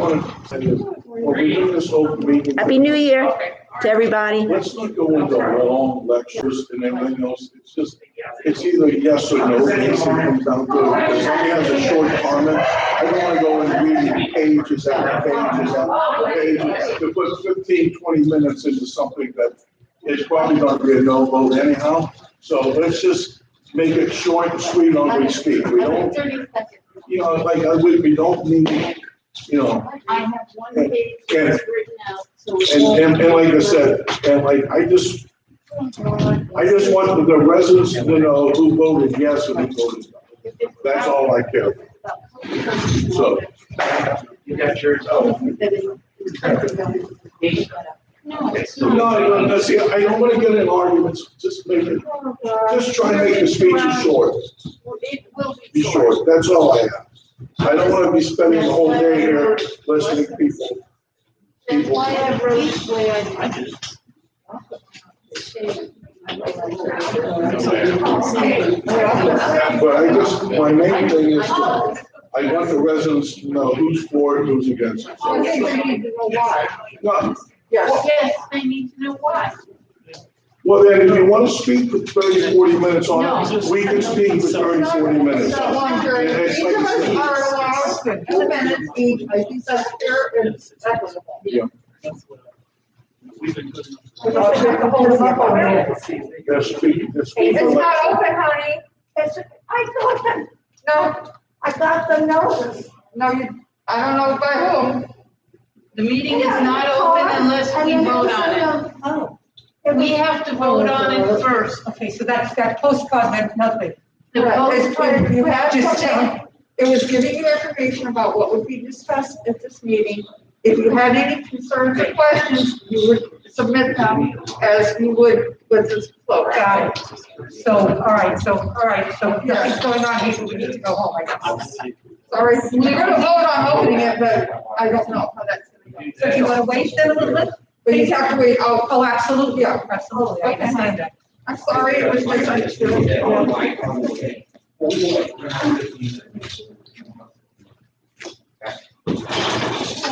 want to, when we do this open meeting. Happy New Year to everybody. Let's not go into long lectures and everything else. It's either yes or no. It basically comes down to it. If somebody has a short comment, I don't want to go and read pages after pages after pages to put 15, 20 minutes into something that is probably going to be a no vote anyhow. So let's just make it short and sweet on we speak. We don't, you know, like we don't need, you know. I have one page that's written out, so. And like I said, and like, I just want the residents to know who voted yes and who voted no. That's all I care about. So. You got yours. No, see, I don't want to get in arguments, just make it, just try to make the speeches short. It will Be short, that's all I have. I don't want to be spending the whole day here listening to people. That's why I wrote it the way I did. But I just, my main thing is, I want the residents to know who's for it, who's against it. I think they need to know why. No, Yes, they need to know why. well, then, if you want to speak for 30, 40 minutes on it, we can speak for 30, 40 minutes. So longer, And it's each like of I us said, are allowed 2 minutes each, I think that's fair and equitable. Yeah. We've been putting. I'll take the whole stuff on it. They're speaking, It's not open, honey. I got them, no, I got the notice. No, I don't know by whom. The meeting is not open unless we vote on it. Oh. We have to vote on it first. Okay, so that postcard meant nothing. The vote- It's like you had Just something, it was giving you information about what would be discussed at this meeting. If you had any concerns or questions, you would submit them as you would with this vote. Got it. So, all right, so nothing's going on here, so we need to go home, I guess. Sorry, we're gonna vote on opening it, but I don't know how that's gonna go. So do you want to wait then a little bit? But you have to wait, Oh, absolutely, yeah, absolutely, I understand that. I'm sorry, it was misunderstood.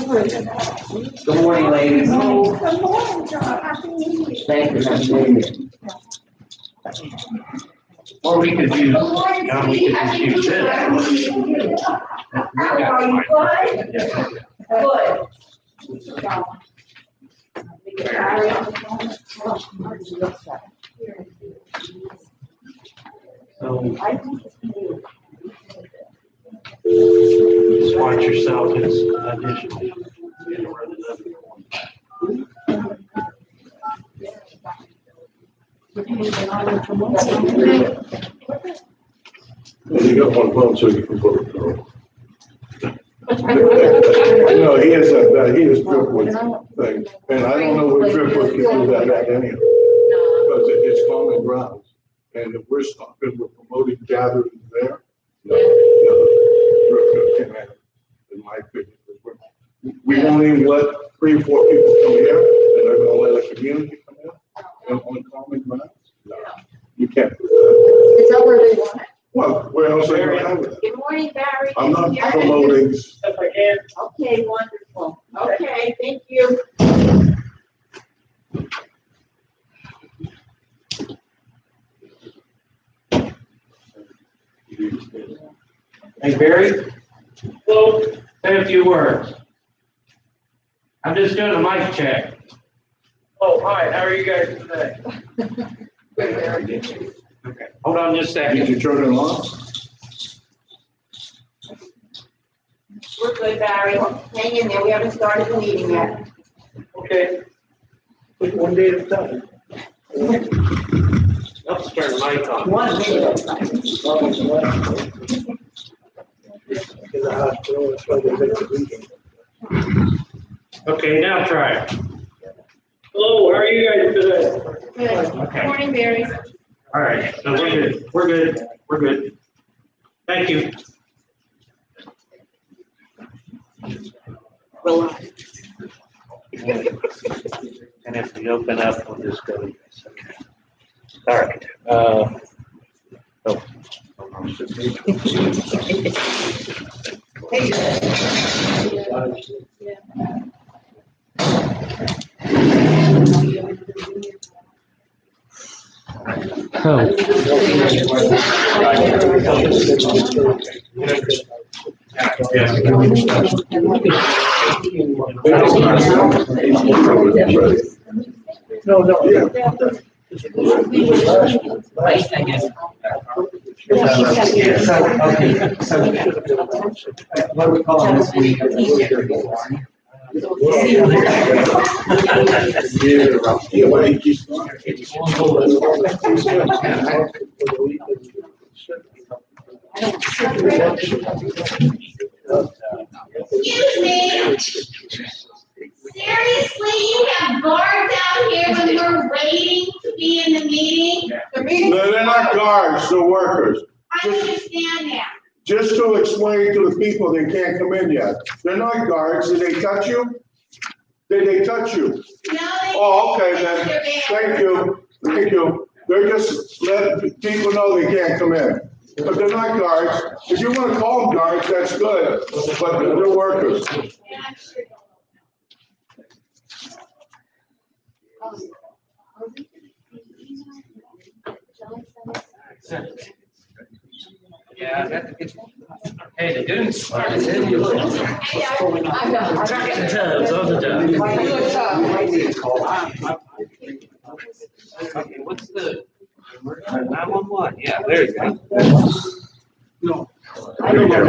Good morning, ladies. Good morning, John, happy New Year. Thank you, happy New Year. Or we could use, Good morning, now we Steve. could just use this. How are you, good? Good. So just watch yourself as additional. You got one phone, so you can vote no. No, he has Driftwood thing, and I don't know where Driftwood can do that at anyhow. Because it's common ground, and if we're stopping, we're promoting gathering there. No, Driftwood can have, in my opinion, because we won't even let 3 or 4 people come here, and they're gonna let a community come in on common ground. No, you can't do that. Is that where they want it? Well, where else are you gonna have it? Good morning, Barry. I'm not promoting. Okay, wonderful. Okay, thank you. Hey, Barry? Hello. Say a few words. I'm just doing a mic check. Oh, hi, how are you guys today? Okay, hold on just a Did second. you turn it on? We're good, Barry. Hang in there. We haven't started the meeting yet. Okay. Take one day at a time. Let's turn the mic on. 1 minute at a time. In the hospital, that's why they make the meeting. Okay, now try it. Hello, how are you guys today? Good. Okay. Morning, Barry. All right, so we're good. Thank you. And if we open up, we'll just go to this, okay. All right, oh. Hold on. No, no. What are we calling this week? Excuse me? Seriously, you have guards out here when we're waiting to be in the meeting? The meeting. No, they're not guards, they're workers. I understand that. Just to explain to the people, they can't come in yet. They're not guards. Did they touch you? Did they touch you? No, they. Oh, okay then. Thank you. Thank you. They're just letting people know they can't come in. But they're not guards. If you want to call them guards, that's good, but they're workers. Yeah, hey, the dude's. Hey, I'm done. Okay, what's the? 911, yeah, there you go. No. I don't know.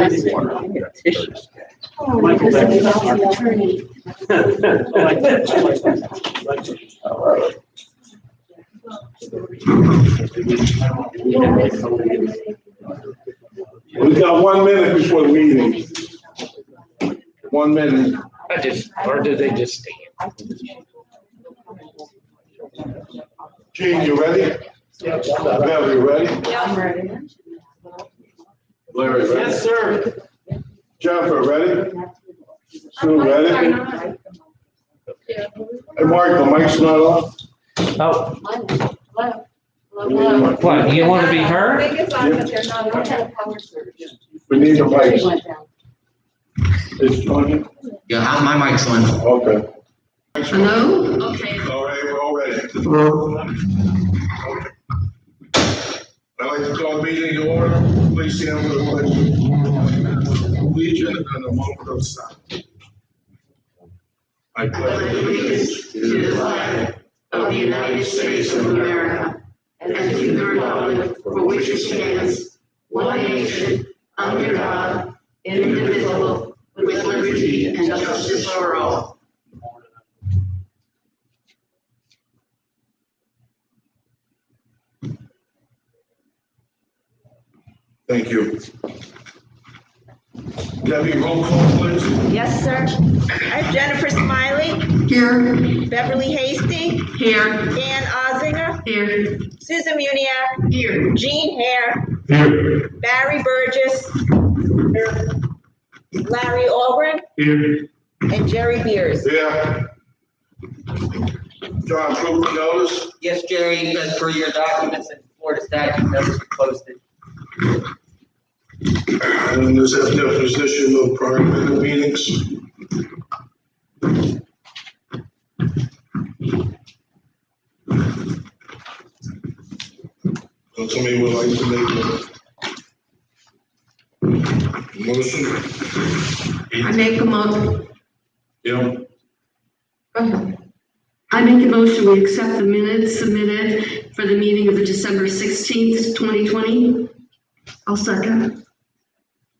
Michael, We've got 1 minute before the meeting. 1 minute. Or did they just stay? Gene, you ready? Bev, you ready? I'm ready. Larry, ready? Yes, sir. Jennifer, ready? Sue, ready? Hey, Mark, the mic's not off? Oh, Hello. what, you want to be heard? I think it's on, but they're not on. We need the mics. Is Tony? Yeah, my mic's on. Okay. Hello? Okay. All right, we're all ready. I'd like to call the meeting to order. Please stand for the pledge. Legion and a moment of silence. I pledge allegiance to the flag of the United States of America and to the republic for which it stands, one nation, under God, indivisible, with liberty and justice for all. Thank you. Debbie, roll call, please. Yes, sir. I have Jennifer Smiley, Here. Beverly Hastings, Here. Ann Ozinger, Here. Susan Muniak, Here. Jean Hare, Barry Burgess, Larry Albrin, Here. and Jerry Beers. Yeah. John, approve the notice? Yes, Jerry, as per your documents and Florida statute, notice was posted. And is that deposition of prior meetings? Somebody would like to make a motion? I make a motion. Yeah, I make a motion, we accept the minutes submitted for the meeting of the December 16th, 2020. I'll second.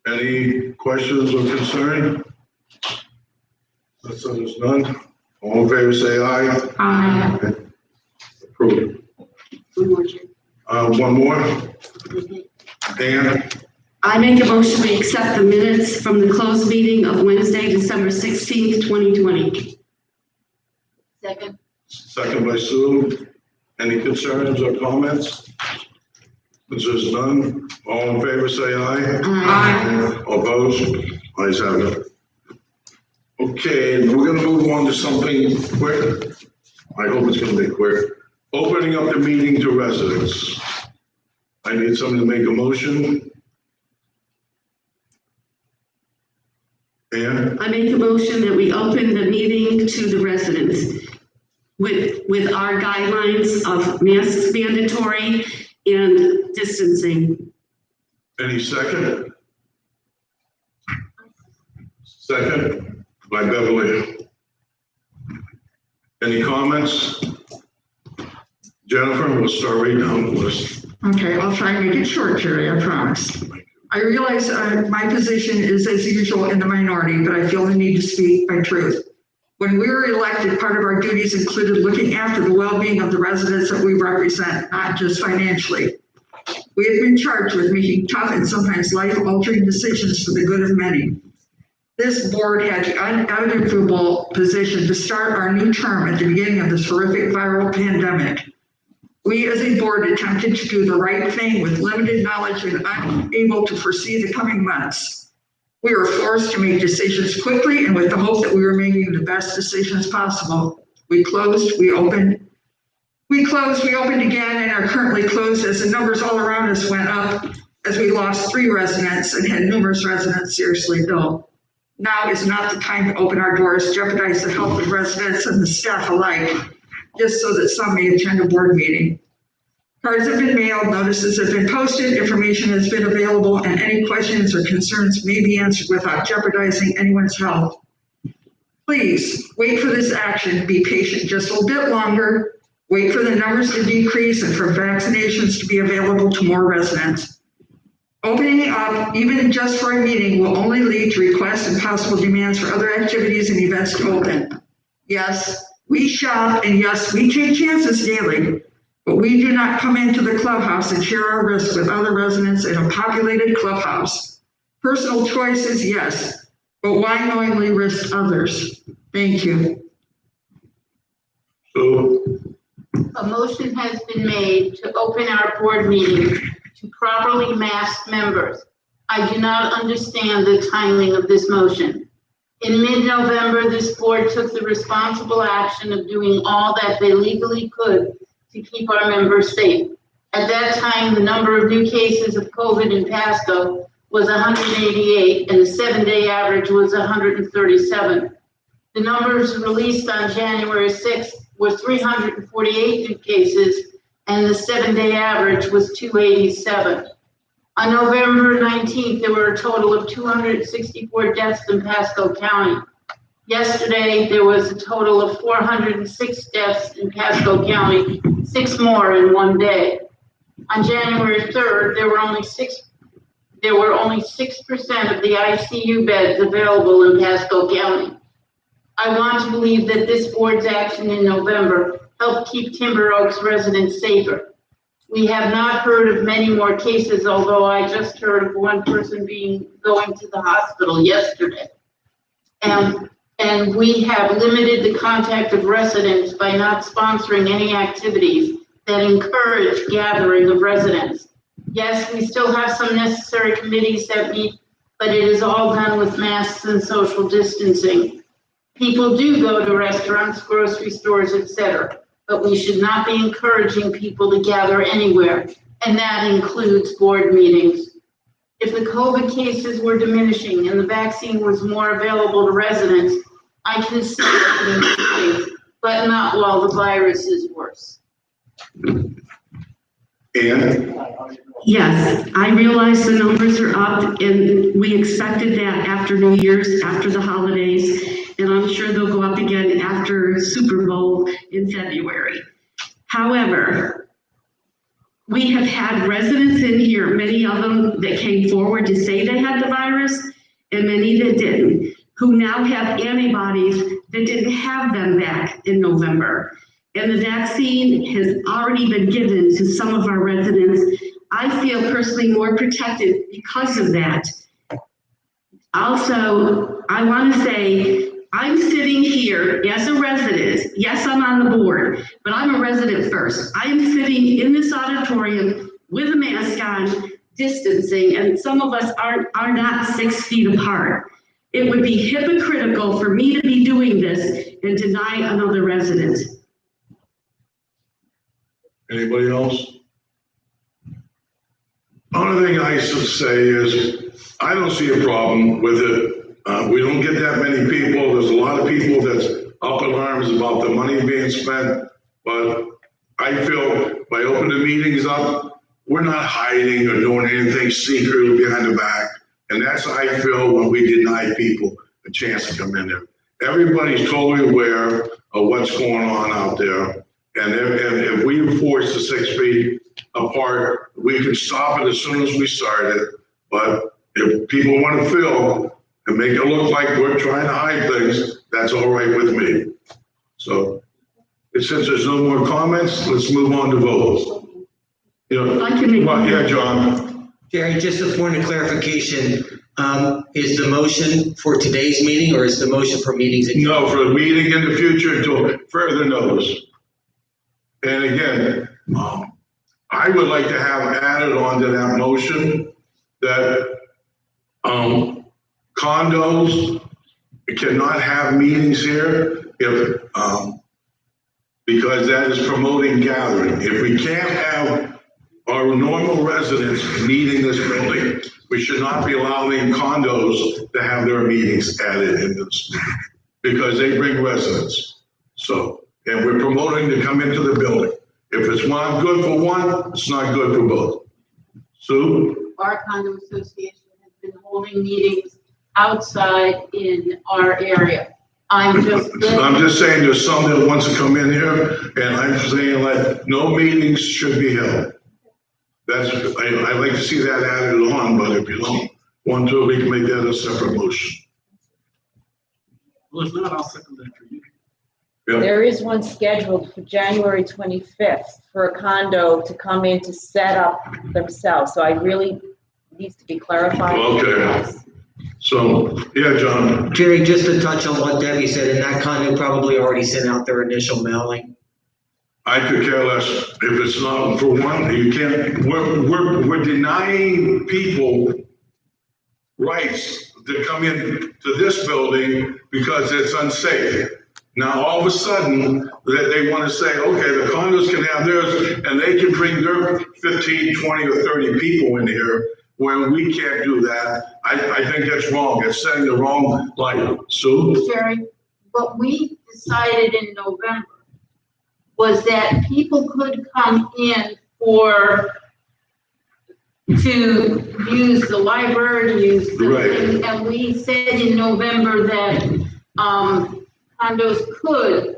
any questions or concern? So there's none. All in favor, say aye. Aye. Approved. One more? Dan? I make a motion, we accept the minutes from the closed meeting of Wednesday, December 16th, 2020. Second. Second by Sue. Any concerns or comments? Since there's none, all in favor, say aye. Aye. All opposed? Ayes have it. Okay, we're gonna move on to something quick. I hope it's gonna be quick. Opening up the meeting to residents. I need someone to make a motion. And I make a motion that we open the meeting to the residents with our guidelines of masks mandatory and distancing. any second? Second by Beverly. Any comments? Jennifer, we'll start right down the list. Okay, I'll try and make it short, Jerry, I promise. I realize my position is as usual in the minority, but I feel the need to speak my truth. When we were elected, part of our duties included looking after the well-being of the residents that we represent, not just financially. We have been charged with making tough and sometimes life-altering decisions for the good of many. This board had the unenviable position to start our new term at the beginning of this horrific viral pandemic. We as a board attempted to do the right thing with limited knowledge and unable to foresee the coming months. We were forced to make decisions quickly and with the hope that we were making the best decisions possible. We closed, we opened. We closed, we opened again, and are currently closed as the numbers all around us went up as we lost 3 residents and had numerous residents seriously ill. Now is not the time to open our doors, jeopardize the health of residents and the staff alike, just so that some may attend a board meeting. Cards have been mailed, notices have been posted, information has been available, and any questions or concerns may be answered without jeopardizing anyone's health. Please wait for this action, be patient just a little bit longer, wait for the numbers to decrease and for vaccinations to be available to more residents. Opening up, even just for a meeting, will only lead to requests and possible demands for other activities and events to open. Yes, we shop, and yes, we take chances daily, but we do not come into the clubhouse and share our risks with other residents in a populated clubhouse. Personal choices, yes, but why knowingly risk others? Thank you. So, A motion has been made to open our board meeting to properly mask members. I do not understand the timing of this motion. In mid-November, this board took the responsible action of doing all that they legally could to keep our members safe. At that time, the number of new cases of COVID in Pasco was 188, and the 7-day average was 137. The numbers released on January 6th were 348 new cases, and the 7-day average was 287. On November 19th, there were a total of 264 deaths in Pasco County. Yesterday, there was a total of 406 deaths in Pasco County, 6 more in one day. On January 3rd, there were only 6% of the ICU beds available in Pasco County. I want to believe that this board's action in November helped keep Timber Oaks residents safer. We have not heard of many more cases, although I just heard of one person going to the hospital yesterday. And we have limited the contact of residents by not sponsoring any activities that encourage gathering of residents. Yes, we still have some necessary committees that meet, but it is all done with masks and social distancing. People do go to restaurants, grocery stores, etc., but we should not be encouraging people to gather anywhere, and that includes board meetings. If the COVID cases were diminishing and the vaccine was more available to residents, I can see it, but not while the virus is worse. and Yes, I realize the numbers are up, and we expected that after New Year's, after the holidays, and I'm sure they'll go up again after Super Bowl in February. However, we have had residents in here, many of them that came forward to say they had the virus, and many that didn't, who now have antibodies that didn't have them back in November. And the vaccine has already been given to some of our residents. I feel personally more protected because of that. Also, I want to say, I'm sitting here as a resident. Yes, I'm on the board, but I'm a resident first. I am sitting in this auditorium with a mask on, distancing, and some of us are not 6 feet apart. It would be hypocritical for me to be doing this and deny another resident. anybody else? Only thing I should say is, I don't see a problem with it We don't get that many people. There's a lot of people that's up in arms about the money being spent. But I feel by opening meetings up, we're not hiding or doing anything secret behind the back. And that's how I feel when we deny people a chance to come in there. Everybody's totally aware of what's going on out there. And if we enforce the 6 feet apart, we can stop it as soon as we start it. But if people want to fill and make it look like we're trying to hide things, that's all right with me. So, since there's no more comments, let's move on to votes. You know, I can make- well, yeah, John. Jerry, just a point of clarification, is the motion for today's meeting or is the motion for meetings? No, for a meeting in the future until further notice. And again, I would like to have added onto that motion that condos cannot have meetings here if, because that is promoting gathering. If we can't have our normal residents meeting this building, we should not be allowing condos to have their meetings added into this because they bring residents. So, and we're promoting to come into the building. If it's not good for one, it's not good for both. Sue? Our condo association has been holding meetings outside in our area. I'm just saying there's some that wants to come in here, and I'm saying like, no meetings should be held. I'd like to see that added on, but if you don't want to, we can make that a separate motion. Well, if not, I'll second that for you. Yeah. There is one scheduled for January 25th for a condo to come in to set up themselves. So I really needs to be clarified. Okay. So, yeah, John. Jerry, just to touch on what Debbie said, and that condo probably already sent out their initial mailing. I could care less if it's not for one. You can't. We're denying people rights to come in to this building because it's unsafe. Now, all of a sudden, they want to say, okay, the condos can have theirs and they can bring their 15, 20, or 30 people in here when we can't do that. I think that's wrong. It's setting the wrong light. Sue? Jerry, what we decided in November was that people could come in to use the library, use the Right. thing, and we said in November that, condos could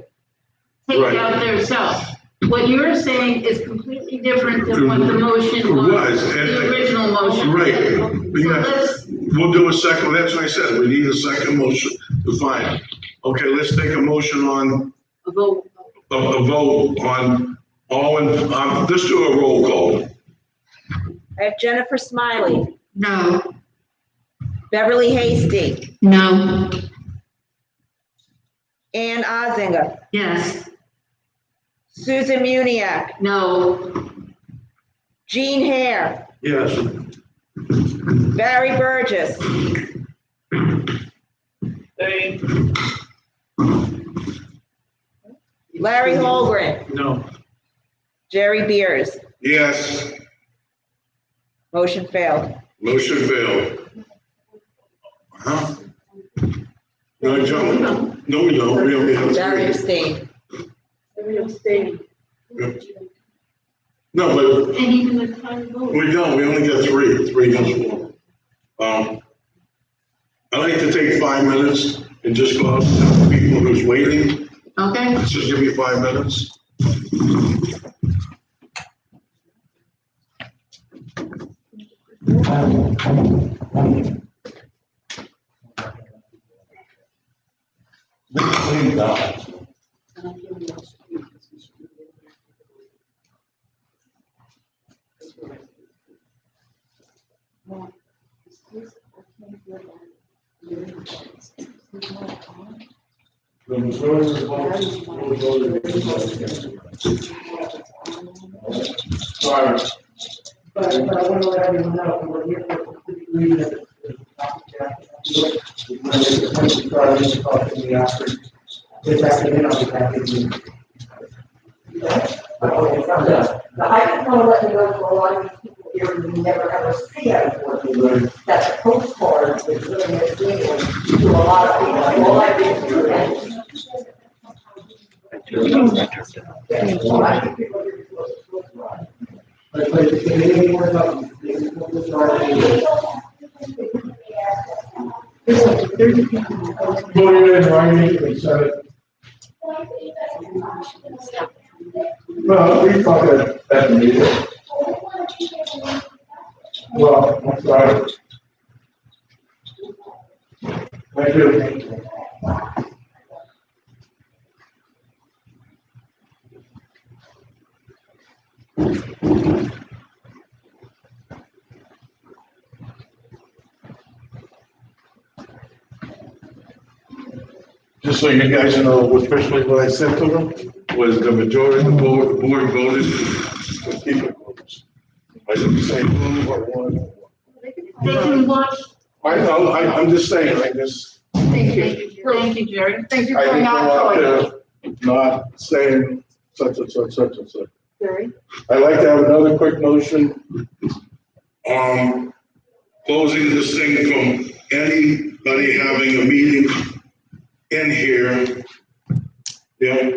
take Right. out their cells. What you're saying is completely different than what the motion was, the original motion. Right. So Yeah. let's, We'll do a second. That's what I said. We need a second motion to find. Okay, let's take a motion on vote. a vote on all in, let's do a roll call. I have Jennifer Smiley, No. Beverly Hasty, No. Ann Ozinger, Yes. Susan Muniak, No. Jean Hare, Yes. Barry Burgess, Hey, Larry Holgren, No. Jerry Beers. Yes. Motion failed. Motion failed. Huh? No, John. No, we don't. We only have Barry three. abstained. No, but And even the time vote. we don't. We only got three against one. I'd like to take 5 minutes and just go out to the people who's waiting. Okay. Let's just give me 5 minutes. Sorry. But I want to let everyone know, we're here for complete reason. Get back in on the package. I just want to let you know for a lot of these people here and we never ever see anyone. That's a postcard that's really misleading to a lot of people. All I did was do that. Put it in writing and send it. Well, we talked at the meeting. Well, I'm sorry. Thank you. Just so you guys know, officially what I said to them was the majority of the board voted to keep it closed. I didn't say who or one. They can watch. I know, I'm just saying, I just, Thank you, Jerry. Thank you I for didn't go not out going. there not saying such and such, such and such. Jerry? I'd like to have another quick motion, closing this thing from anybody having a meeting in here. Yeah,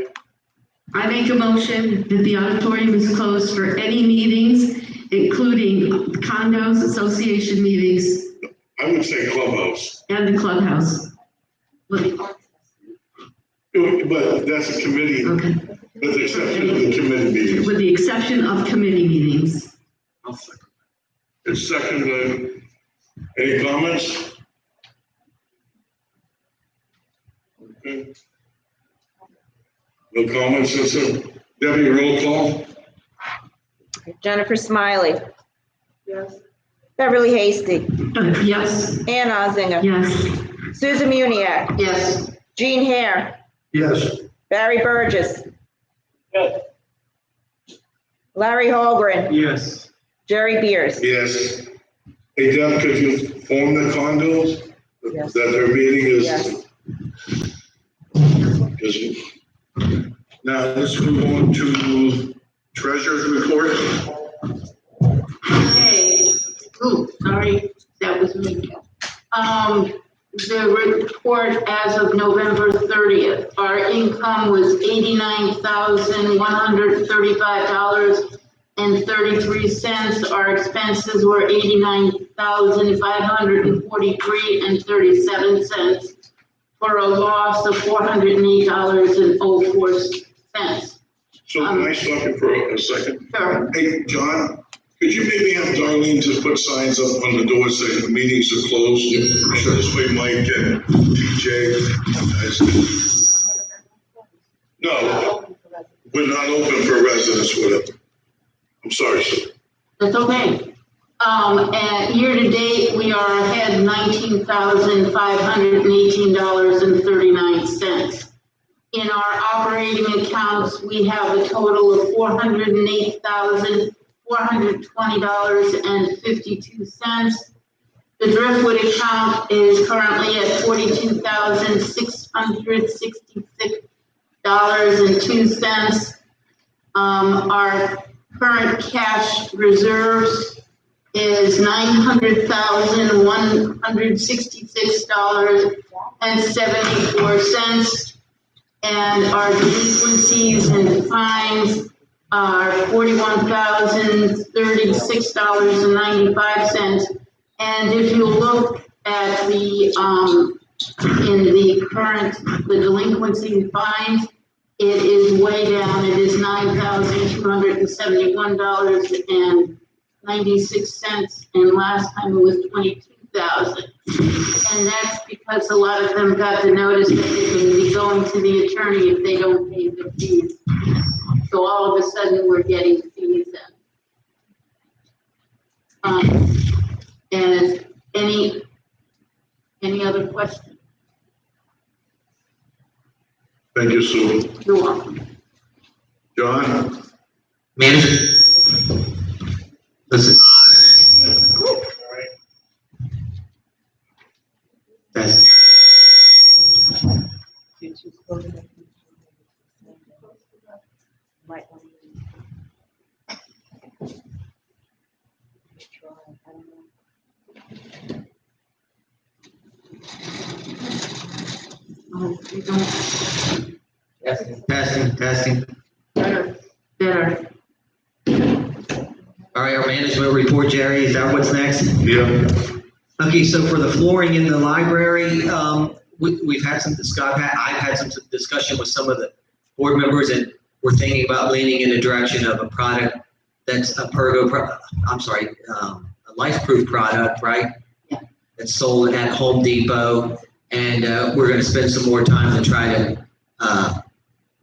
I make a motion that the auditorium is closed for any meetings, including condos, association meetings, I would say clubhouse, and the clubhouse. but that's a committee, Okay, with the exception of the committee meetings. with the exception of committee meetings. It's second, any comments? Okay. No comments, Debbie, roll call? Jennifer Smiley, Yes. Beverly Hasty, Yes. Ann Ozinger, Yes. Susan Muniak, Yes. Jean Hare, Yes. Barry Burgess, Yes. Larry Holgren, Yes. Jerry Beers. Yes. Hey, Deb, could you form the condos? Yes. That their meeting is? Yes. Now, let's move on to treasurer's report. Okay. Ooh, sorry, that was me. The report as of November 30th, our income was $89,135.33. Our expenses were $89,543.37 for a loss of $408.04. So can I stop you for a second? Sure. Hey, John, could you maybe have Darlene to put signs up on the door saying the meetings are closed? Sure. This way Mike and TJ. No, we're not open for residents with it. I'm sorry, sir. That's okay. And year to date, we are ahead $19,518.39. In our operating accounts, we have a total of $408,420.52. The Driftwood account is currently at $42,666.02. Our current cash reserves is $900,166.74. And our delinquencies and fines are $41,036.95. And if you look at the, in the current, the delinquency and fines, it is way down. It is $9,271.96, and last time it was $22,000. And that's because a lot of them got the notice that they can be going to the attorney if they don't pay the fees. So all of a sudden, we're getting fees in. And any other questions? Thank you, Sue. You're welcome. John? Manager? Listen. That's, Oh, we don't, Testing. better. All right, our management report, Jerry, is that what's next? Yeah. Okay, so for the flooring in the library, we've had I've had some discussion with some of the board members, and we're thinking about leaning in the direction of a product that's a life-proof product, right? Yeah. That's sold at Home Depot, and we're gonna spend some more time to try to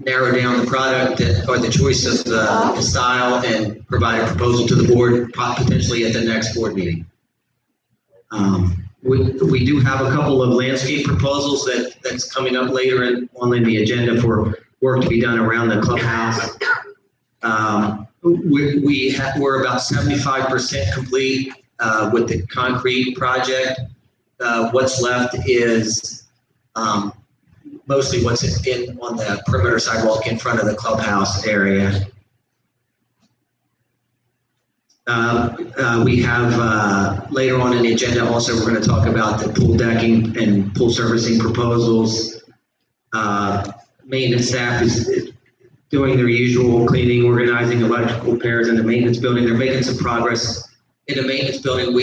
narrow down the product or the choice of the style and provide a proposal to the board, potentially at the next board meeting. We do have a couple of landscape proposals that's coming up later on the agenda for work to be done around the clubhouse. We're about 75% complete with the concrete project. What's left is mostly what's on the perimeter sidewalk in front of the clubhouse area. We have later on in the agenda also, we're going to talk about the pool decking and pool servicing proposals. Maintenance staff is doing their usual cleaning, organizing electrical repairs in the maintenance building. They're making some progress in the maintenance building.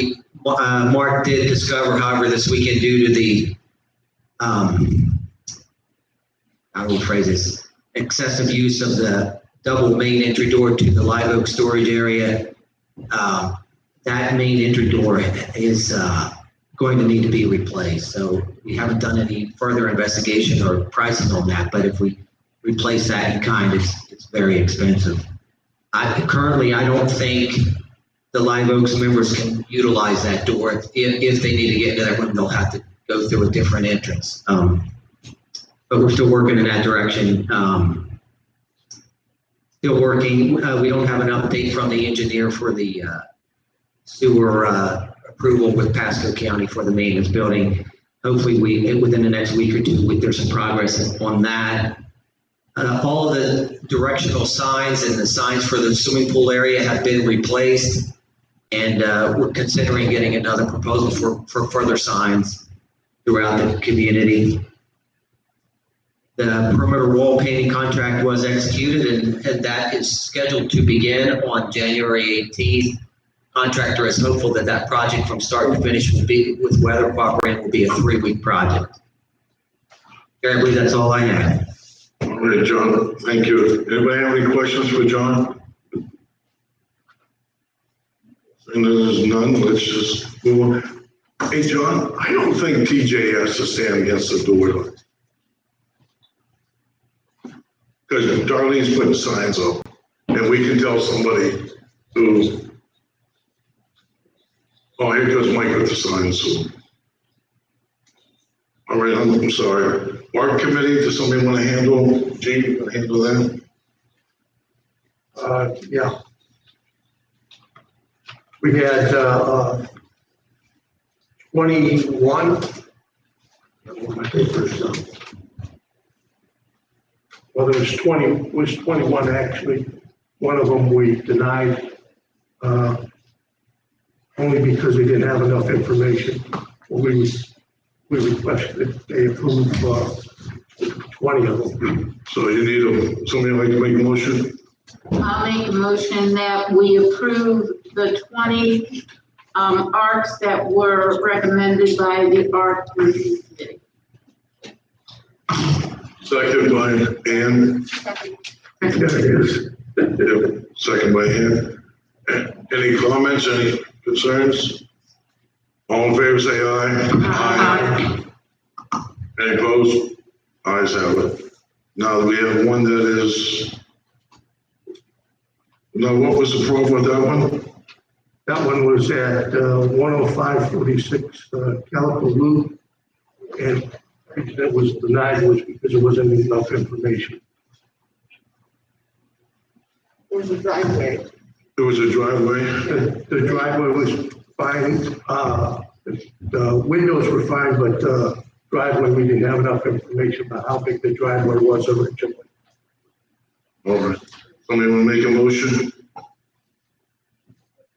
Mark did discover, however, this weekend, due to the I will phrase this, excessive use of the double main entry door to the Live Oak storage area. That main entry door is going to need to be replaced. So we haven't done any further investigation or pricing on that, but if we replace that in kind, it's very expensive. Currently, I don't think the Live Oaks members can utilize that door. If they need to get into that room, they'll have to go through a different entrance. But we're still working in that direction. Still working. We don't have an update from the engineer for the sewer approval with Pasco County for the maintenance building. Hopefully within the next week or two, there's some progress on that. All of the directional signs and the signs for the swimming pool area have been replaced. And we're considering getting another proposal for further signs throughout the community. The perimeter wall painting contract was executed, and that is scheduled to begin on January 18th. Contractor is hopeful that project from start to finish with weather cooperating, will be a 3-week project. I believe that's all I have. All right, John, thank you. Anybody have any questions for John? And there's none, let's just move on. Hey, John, I don't think TJ has to stand against the door. Because Darlene's putting signs up, and we can tell somebody who, oh, here goes Mike with the signs. So. All right, I'm sorry. Art committee, does somebody want to handle, Gene, you want to handle that? Yeah. We had 21. My papers, well, there was 21 actually. One of them we denied only because we didn't have enough information. We requested they approve 20 of them. So you need somebody like to make a motion? I'll make a motion that we approve the 20 ARCs that were recommended by the ARC review committee. Second by Ann. There it is. Yep, second by Ann. Any comments, any concerns? All in favor, say aye. Aye. Any opposed? Ayes have it. Now we have one that is, now what was the problem with that one? That one was at 10546 Calico Loop, and the reason it was denied was because there wasn't enough information. It was a driveway. It was a driveway. The driveway was fine, the windows were fine, but driveway, we didn't have enough information about how big the driveway was originally. All right. Somebody want to make a motion?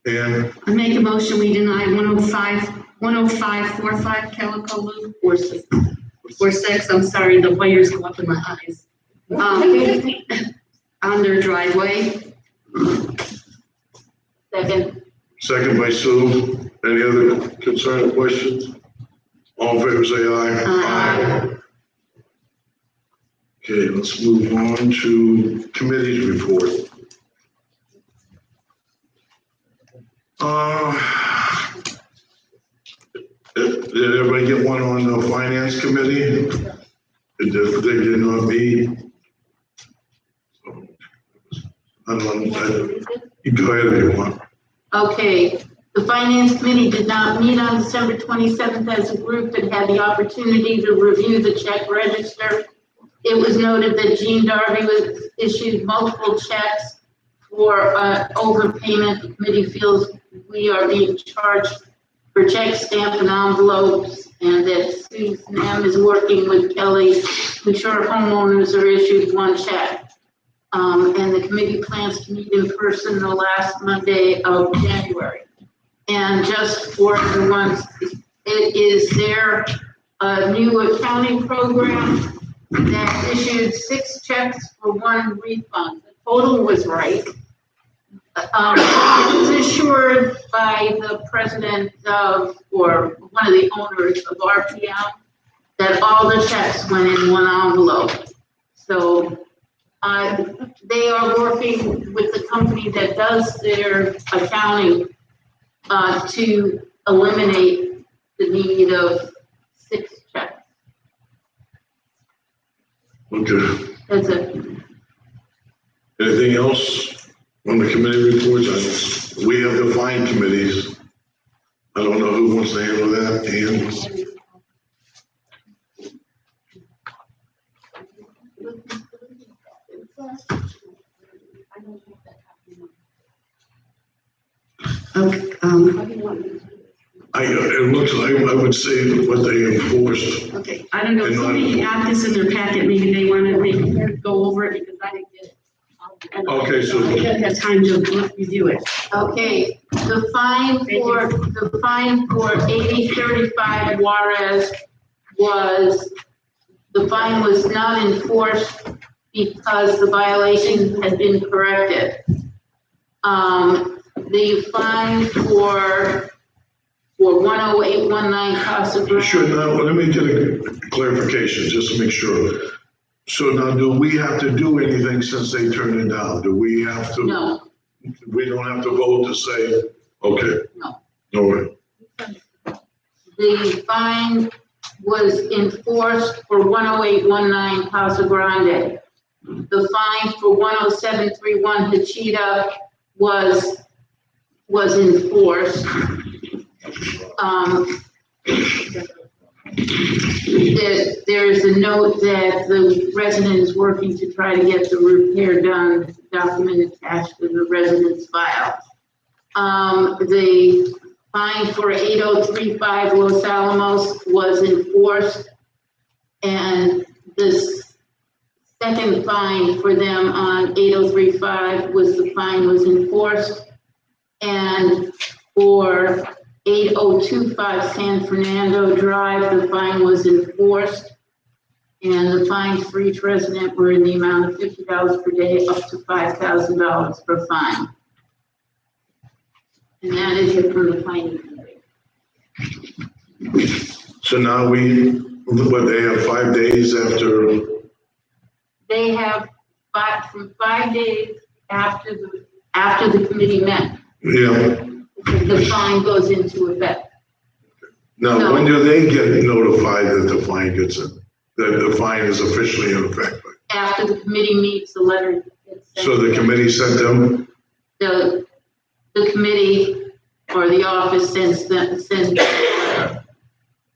And I make a motion, we deny 10545 Calico Loop, or 6, I'm sorry, the wires go up in my eyes. On their driveway. second by Sue. Any other concern or questions? All in favor, say aye. Aye. Okay, let's move on to committee's report. Did everybody get one on the finance committee? They did not meet. You go ahead if you want. Okay, the finance committee did not meet on December 27th as a group and had the opportunity to review the check register. It was noted that Gene Darby was issued multiple checks for overpayment. The committee feels we are being charged for check stamp and envelopes, and that Susan M. is working with Kelly to ensure homeowners are issued one check. And the committee plans to meet in person the last Monday of January. And just for everyone, it is their new accounting program that issued 6 checks for 1 refund. The total was right. It was assured by the president of, or one of the owners of RPM, that all the checks went in 1 envelope. So they are working with the company that does their accounting to eliminate the need of 6 checks. Okay. That's it. Anything else on the committee reports? We have defined committees. I don't know who wants to handle that. Ian? Okay, It looks like, I would say what they enforced. okay, I don't know, if somebody got this in their packet, maybe they want to go over it, because I didn't get it. Okay, so I didn't have time to review it. Okay, the fine for 8035 Juarez the fine was not enforced because the violation had been corrected. The fine for 10819 Casa Grande. sure, now, let me get a clarification, just to make sure. So now, do we have to do anything since they turned it down? Do we have to? No, We don't have to vote to say, okay? No. All right. the fine was enforced for 10819 Casa Grande. The fine for 10731 Hachita was enforced. There is a note that the resident is working to try to get the repair done, document attached to the resident's file. The fine for 8035 Los Alamos was enforced, and this second fine for them on 8035 the fine was enforced, and for 8025 San Fernando Drive, the fine was enforced, and the fines for each resident were in the amount of $50 per day, up to $5,000 per fine. And that is it from the planning committee. So now they have 5 days after, They have from 5 days after the committee met, yeah. the fine goes into effect. Now, when do they get notified that the fine gets in, that the fine is officially in effect? After the committee meets, the letter gets sent. So the committee sent them? The committee or the office sends.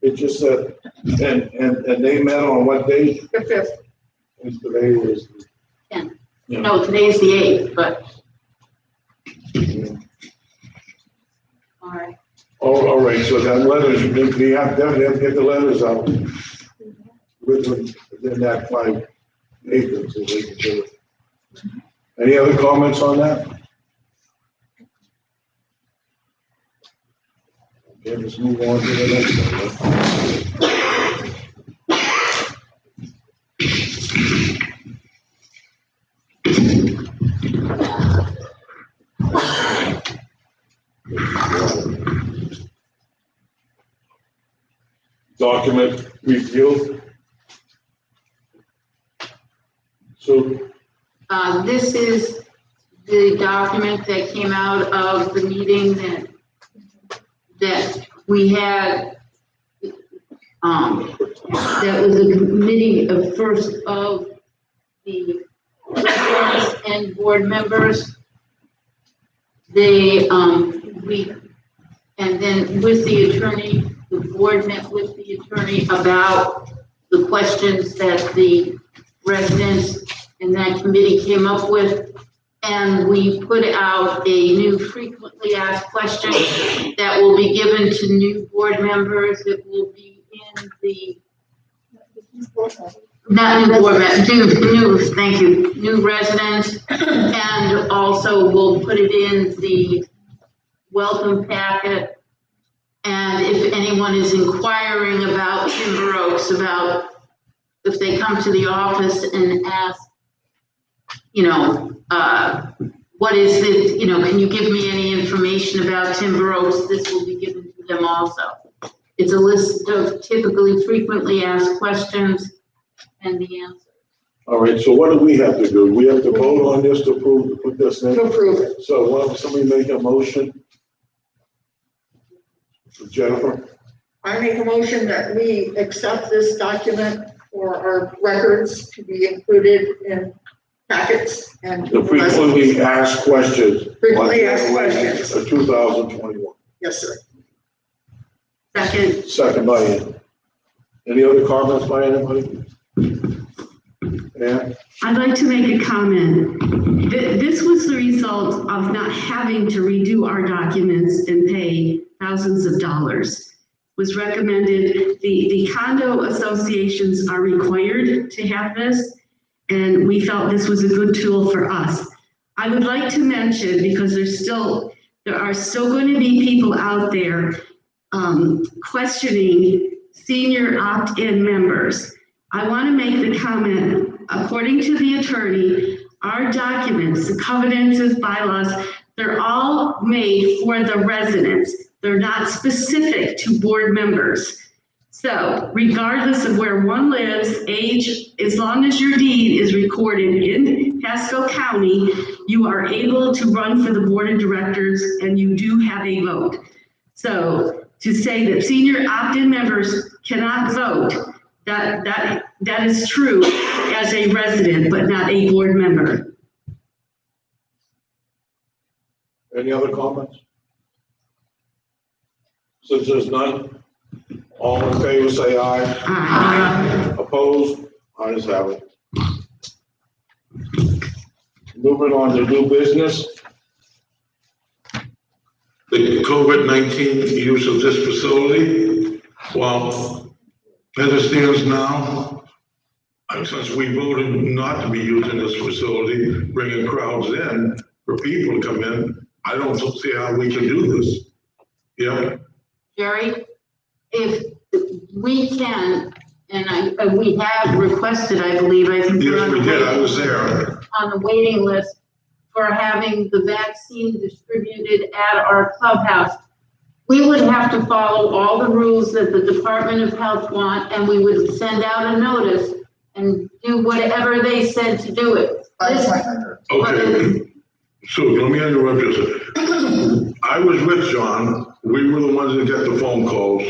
It just said, and they met on what day? The 5th. Today was. 10. No, today's the 8th, but. All right. Oh, all right, so that letters, we have to get the letters out within that 5 days, so they can do it. Any other comments on that? Okay, let's move on to the next one. Document review. So, This is the document that came out of the meeting that we had. That was a committee of first of the residents and board members. They, and then with the attorney, the board met with the attorney about the questions that the residents in that committee came up with. And we put out a new frequently asked question that will be given to new board members. It will be in the, not new board members, new, thank you, new residents. And also we'll put it in the welcome packet. And if anyone is inquiring about Timber Oaks, about if they come to the office and ask, you know, what is it, you know, can you give me any information about Timber Oaks? This will be given to them also. It's a list of typically frequently asked questions and the answer. all right, so what do we have to do? We have to vote on this to approve, to put this in? To approve it. So why don't somebody make a motion? Jennifer? I make a motion that we accept this document for our records to be included in packets and. The frequently asked questions. Frequently asked questions. For 2021. Yes, sir. Second. Second by Ann. Any other comments by anybody? Ann? I'd like to make a comment. This was the result of not having to redo our documents and pay thousands of dollars. It was recommended, the condo associations are required to have this, and we felt this was a good tool for us. I would like to mention, because there are still going to be people out there questioning senior opt-in members. I want to make the comment, according to the attorney, our documents, the covenants and bylaws, they're all made for the residents. They're not specific to board members. So regardless of where one lives, age, as long as your deed is recorded in Pasco County, you are able to run for the board of directors and you do have a vote. So to say that senior opt-in members cannot vote, that is true as a resident, but not a board member. Any other comments? Since there's none, all in favor say aye. Aye. Opposed? Ayes have it. Moving on to new business. The COVID-19 use of this facility. Well, as it stands now, since we voted not to be using this facility, bringing crowds in for people to come in, I don't see how we can do this. Yeah. Jerry, if we can, and we have requested, I believe, I think. Yes, we did. I was there. On the waiting list for having the vaccine distributed at our clubhouse. We would have to follow all the rules that the Department of Health want, and we would send out a notice and do whatever they said to do it. Okay, so let me interrupt you a second. I was with John. We were the ones that got the phone calls.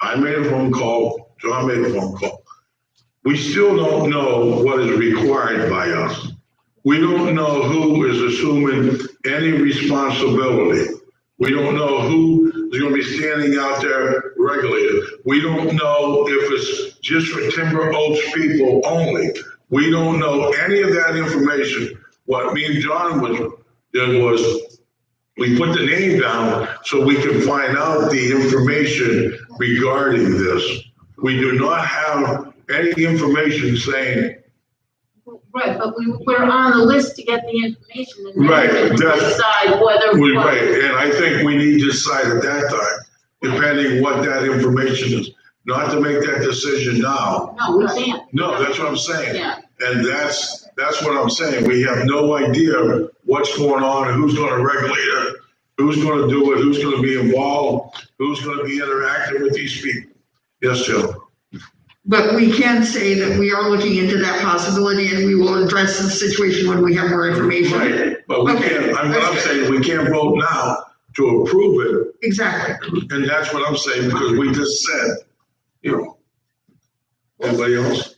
I made a phone call. John made a phone call. We still don't know what is required by us. We don't know who is assuming any responsibility. We don't know who is going to be standing out there regulated. We don't know if it's just for Timber Oaks people only. We don't know any of that information. What me and John did was we put the name down so we can find out the information regarding this. We do not have any information saying. Right, but we're on the list to get the information and Right, then we can decide whether. Right, and I think we need to decide at that time depending what that information is. Not to make that decision now. No, we can't. No, that's what I'm saying. Yeah. And that's what I'm saying. We have no idea what's going on and who's gonna regulate it, who's gonna do it, who's gonna be involved, who's gonna be interacting with these people. Yes, Joe? But we can say that we are looking into that possibility and we will address the situation when we have more information. Right, but we can't, what I'm saying, we can't vote now to approve it. Exactly. And that's what I'm saying, because we just said, you know. Anybody else?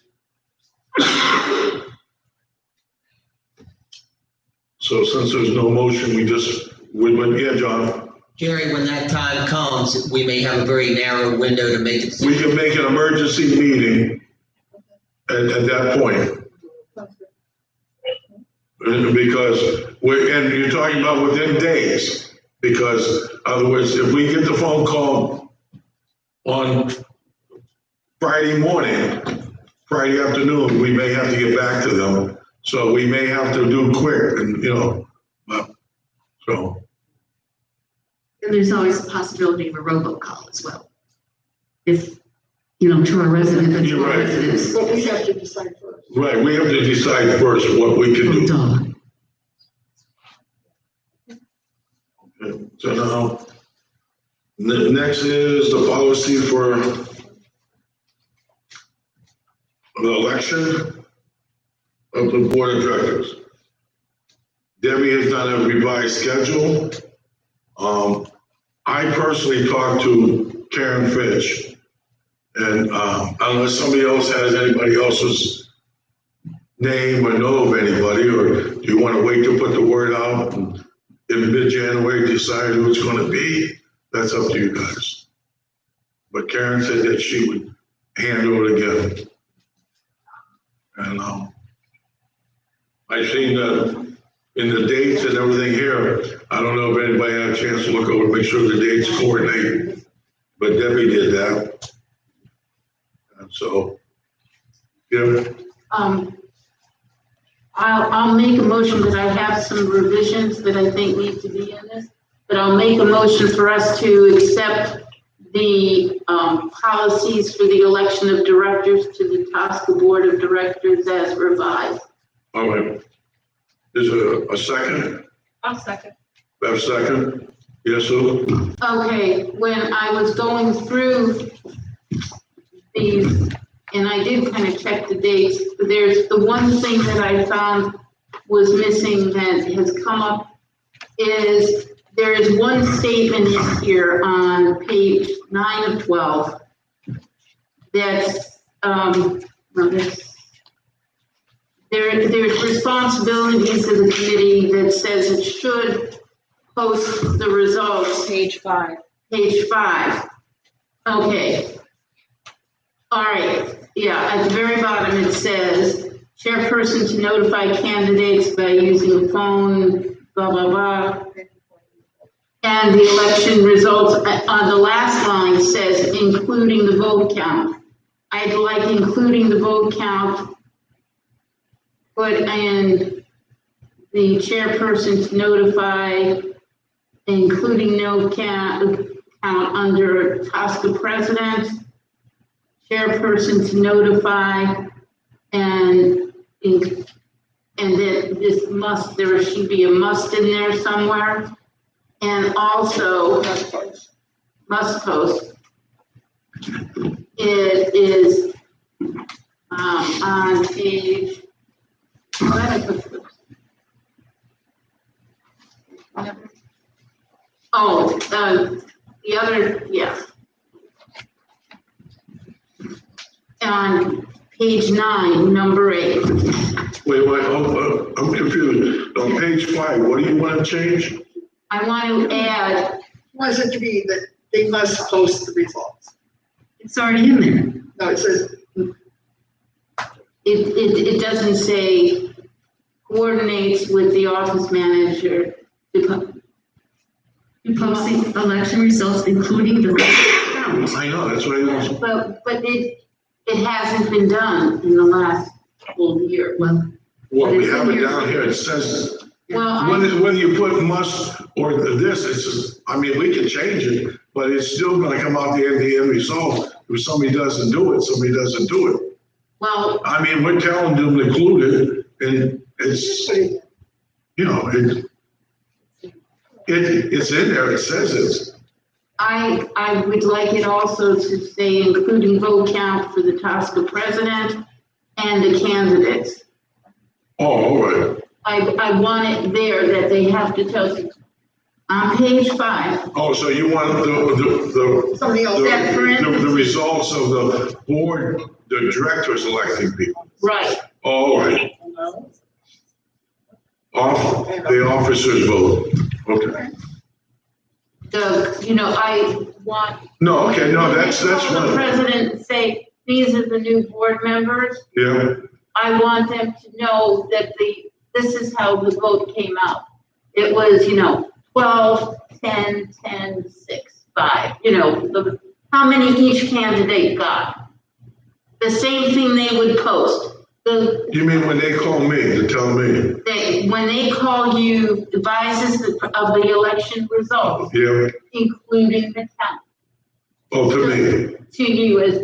So since there's no motion, yeah, John, Jerry, when that time comes, we may have a very narrow window to make it. we can make an emergency meeting at that point. And because and you're talking about within days, because otherwise, if we get the phone call on Friday morning, Friday afternoon, we may have to get back to them. So we may have to do quick and, so. And there's always a possibility of a robocall as well. If, to our residents, to You're our right. residents. But we have to decide first. Right, we have to decide first what we can do. Duh. Okay, so now, next is the policy for the election of the board of directors. Debbie has done a revised schedule. I personally talked to Karen Fitch, and unless somebody else has anybody else's name or know of anybody, or do you want to wait to put the word out and in mid-January decide who it's going to be? That's up to you guys. But Karen said that she would handle it again. And I've seen that in the dates and everything here. I don't know if anybody had a chance to look over and make sure the dates coordinate, but Debbie did that. And so, yeah. I'll make a motion, because I have some revisions that I think need to be in this, but I'll make a motion for us to accept the policies for the election of directors to the Tosca Board of Directors as revised. All right. Is there a second? I'll second. Have a second? Yes, Sue? Okay, when I was going through these, and I did kind of check the dates, there's the one thing that I found was missing that has come up is there is one statement in here on page 9 of 12 that's, there's responsibilities of the committee that says it should post the results. Page 5. Page 5. Okay. All right. Yeah, at the very bottom it says chairperson to notify candidates by using a phone, blah, blah, blah. And the election results on the last line says including the vote count. I'd like including the vote count put in the chairperson to notify, including no count under Tosca president, chairperson to notify, and that this must, there should be a must in there somewhere. And also must post. It is on page. Oh, the other, yeah. On page 9, number 8. Wait, I'm confused. On page 5, what do you want to change? I want to add, Was it to be that they must post the results? It's already in there. No, it says, it doesn't say coordinates with the office manager to You post the election results, including the count. I know, that's what I was. but it hasn't been done in the last whole year. Well, Well, we have it down here. It says, Well, when you put must or this, it's just, I mean, we can change it, but it's still gonna come out the end result. If somebody doesn't do it, somebody doesn't do it. Well, I mean, we're telling them to include it, and it's, you know, it's in there, it says it. I would like it also to say including vote count for the TSCA president and the candidates. Oh, all right. I want it there that they have to tell you. On page 5, Oh, so you want the Something else. the results of the board, the directors electing people. right, Oh, all right. The officers vote. Okay. I want. No, okay, no, that's When they call the fine. president and say, these are the new board members, Yeah, I want them to know that this is how the vote came out. It was, 12, 10, 10, 6, 5, how many each candidate got. The same thing they would post. you mean when they call me to tell me? When they call you devices of the election results, Yeah, including the count. oh, to me. To you, as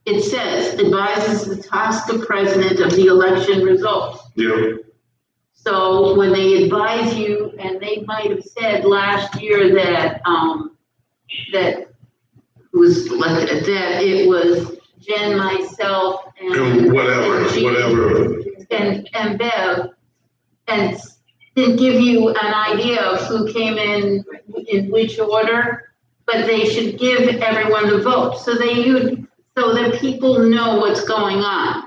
it says, advises the TSCA president of the election results. Yeah, So when they advise you, and they might have said last year that, that was elected, that it was Jen, myself, and whatever, Jean, whatever. And Bev, and didn't give you an idea of who came in which order, but they should give everyone the vote, so that people know what's going on.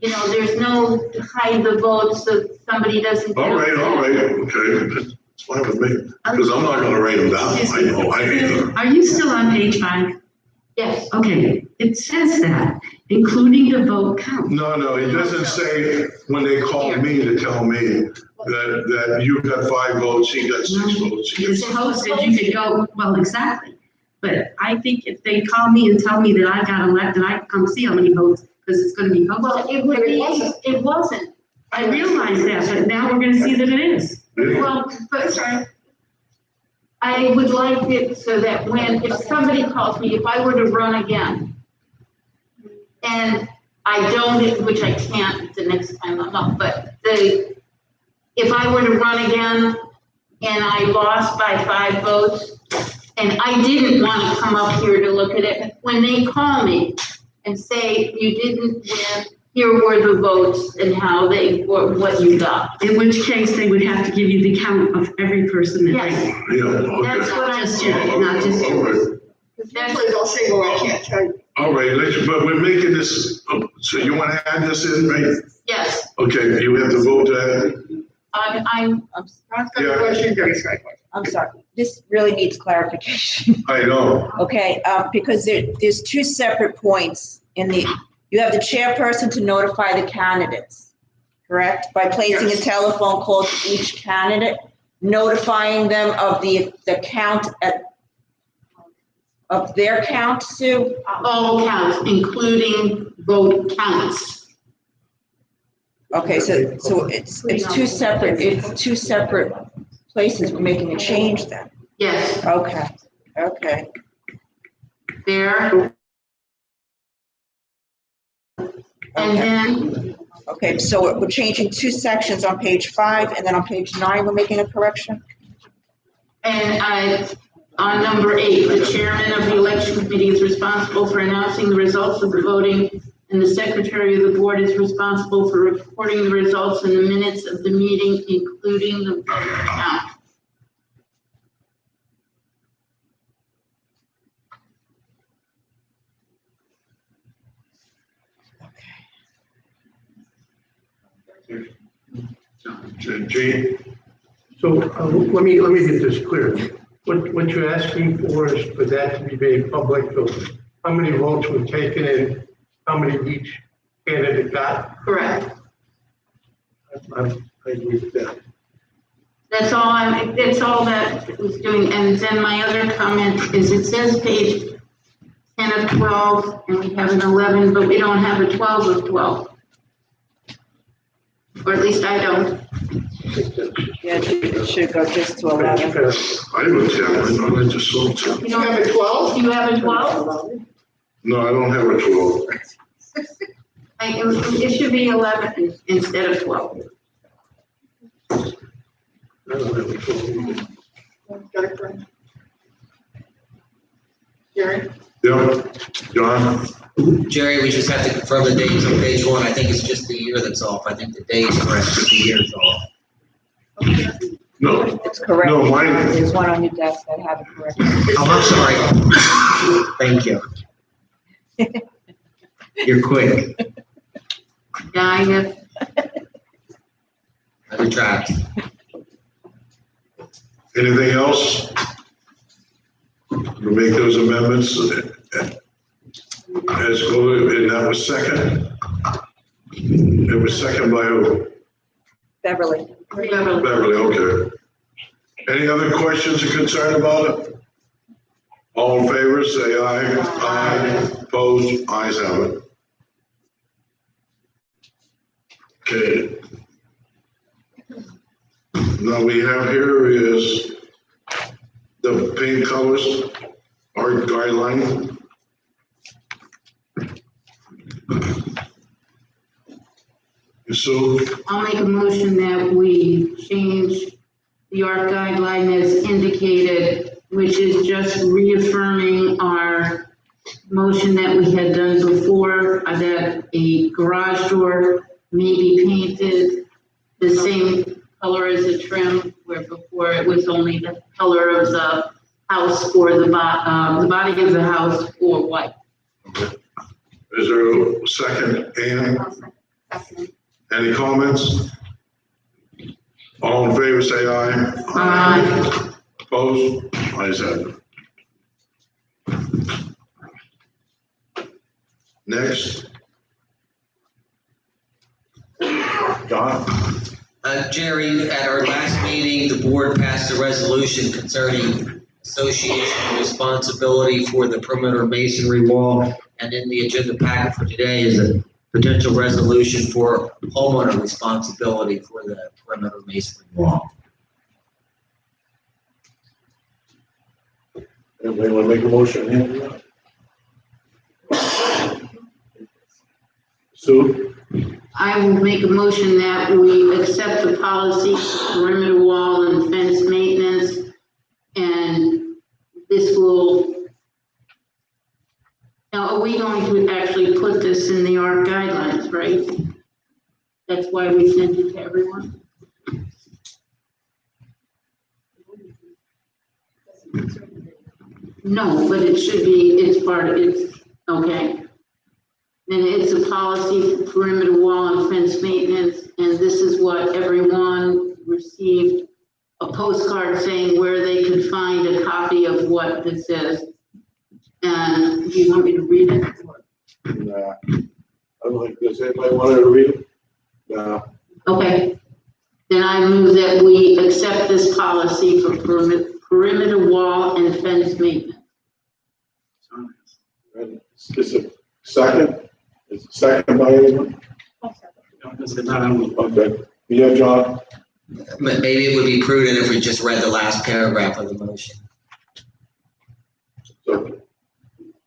There's no hide the votes so somebody doesn't. All right, okay, that's fine with me, because I'm not gonna write them down, I know, I ain't. Are you still on page 5? Yes. Okay, it says that, including the vote count. No, it doesn't say when they call me to tell me that you got 5 votes, he got 6 votes. he got It's posted, you could go, well, exactly. But I think if they call me and tell me that I got elected, I can come see how many votes, because it's gonna be posted. Well, it wasn't. I realize that, but now we're gonna see that it is. Well, but I would like it so that if somebody calls me, if I were to run again, and I don't, which I can't the next time I'm up, but if I were to run again and I lost by 5 votes, and I didn't want to come up here to look at it, when they call me and say, you didn't win, here were the votes and how what you got. In which case, they would have to give you the count of every person that they. Yeah, okay. That's what I'm saying, not just All right. Usually they'll say, well, I can't tell you. All right, but we're making this, so you want to add this in, right? Yes, Okay, you have to vote to add. I'm I'm sorry, this really needs clarification. I know. Okay, because there's 2 separate points you have the chairperson to notify the candidates, correct? By placing a telephone call to each candidate, notifying them of the count of their count, Sue? all counts, including vote counts. Okay, so it's 2 separate places we're making a change then. Yes, Okay. there. And then, Okay, so we're changing 2 sections on page 5, and then on page 9, we're making a correction? and on number 8, the chairman of the election committee is responsible for announcing the results of the voting, and the secretary of the board is responsible for reporting the results in the minutes of the meeting, including the vote count. Gene? So let me get this clear. What you're asking for is for that to be made public, so how many votes were taken and how many each candidate got? Correct. I agree with that. That's all that it was doing. And then my other comment is it says page 10 of 12, and we have an 11, but we don't have a 12 of 12. Or at least I don't. Yeah, it should go just to 11. I have a 10, I like to slow 10. You don't have a 12? Do you have a 12? No, I don't have a 12. It should be 11 instead of 12. I don't have a 12. Got it, correct? Jerry? Yeah, John? Jerry, we just have to confirm the dates on page 1. I think it's just the year that's off. I think the date's correct, but the year's off. No, It's correct. no, mine, There's one on your desk that have it correct. Oh, I'm sorry. Thank you. You're quick. Yeah, I have, I retract. anything else? We'll make those amendments as quoted, and that was second? It was second by who? Beverly. Beverly, okay. Any other questions or concern about it? All in favor, say aye. Aye. Opposed, ayes have it. Okay. Now we have here is the paint colors, art guideline. So, I'll make a motion that we change the art guideline as indicated, which is just reaffirming our motion that we had done before, that a garage door may be painted the same color as the trim, where before it was only the color of the house or the body of the house or white. is there a second? Ann, any comments? All in favor, say aye. Aye. Opposed? Ayes have it. Next. John? Jerry, at our last meeting, the board passed a resolution concerning association responsibility for the perimeter masonry wall. And in the agenda packet for today is a potential resolution for homeowner responsibility for the perimeter masonry wall. Anybody want to make a motion here? Sue? I will make a motion that we accept the policy for perimeter wall and fence maintenance. And this will, now are we going to actually put this in the art guidelines, right? That's why we sent it to everyone? No, but it should be, it's part of, it's, okay. And it's a policy for perimeter wall and fence maintenance, and this is what everyone received, a postcard saying where they could find a copy of what this is. And do you want me to read it? Nah. I don't think, does anybody want to read it? No. Okay. Then I move that we accept this policy for perimeter wall and fence maintenance. Is it second? Is it second by anyone? Okay. Yeah, John? Maybe it would be prudent if we just read the last paragraph of the motion. So,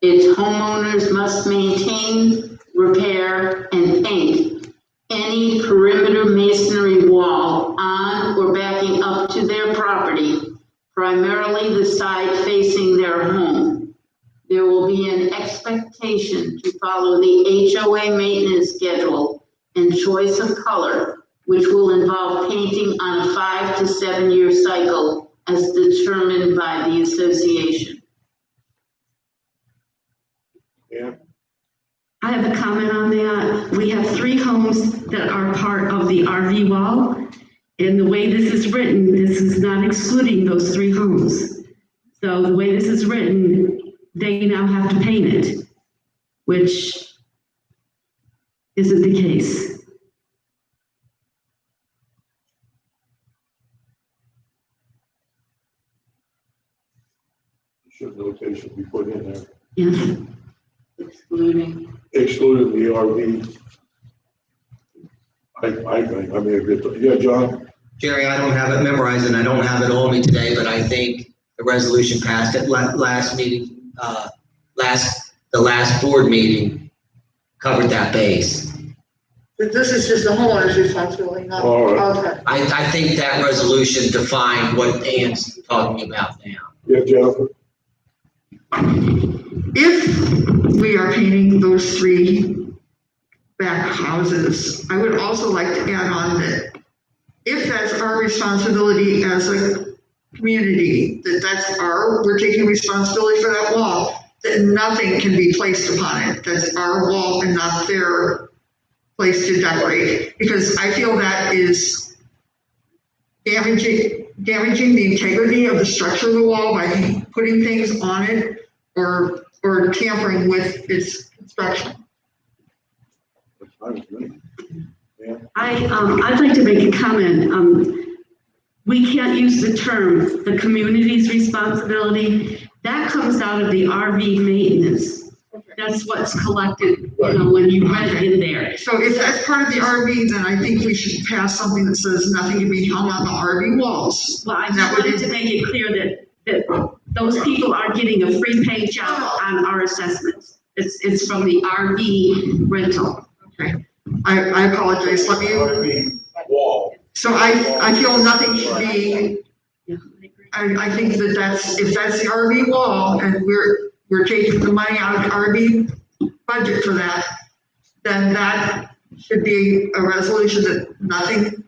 Its homeowners must maintain, repair, and paint any perimeter masonry wall on or backing up to their property, primarily the side facing their home. There will be an expectation to follow the HOA maintenance schedule and choice of color, which will involve painting on a 5 to 7 year cycle as determined by the association. yeah. I have a comment on that. We have 3 homes that are part of the RV wall. And the way this is written, this is not excluding those 3 homes. So the way this is written, they now have to paint it, which isn't the case. Should notation be put in there, Yes. Excluding. excluding the RV. I mean, yeah, John? Jerry, I don't have it memorized and I don't have it on me today, but I think the resolution passed at last meeting, the last board meeting covered that base. But this is just the homeowner's responsibility, not, All right. okay. I think that resolution defined what Ann's talking about now. Yeah, Jennifer? If we are painting those 3 back houses, I would also like to add on that if that's our responsibility as a community, we're taking responsibility for that wall, that nothing can be placed upon it. That's our wall and not their place to decorate, because I feel that is damaging the integrity of the structure of the wall by putting things on it or tampering with its construction. That's fine with me. Yeah. I'd like to make a comment. We can't use the term, the community's responsibility. That comes out of the RV maintenance. That's what's collected, when you rent in there. So if that's part of the RV, then I think we should pass something that says nothing can be hung on the RV walls. Well, I just wanted to make it clear that those people are getting a free paint job on our assessments. It's from the RV rental. Okay, I apologize, let me, RV wall. so I feel nothing should be, I think if that's the RV wall and we're taking the money out of the RV budget for that, then that should be a resolution that nothing.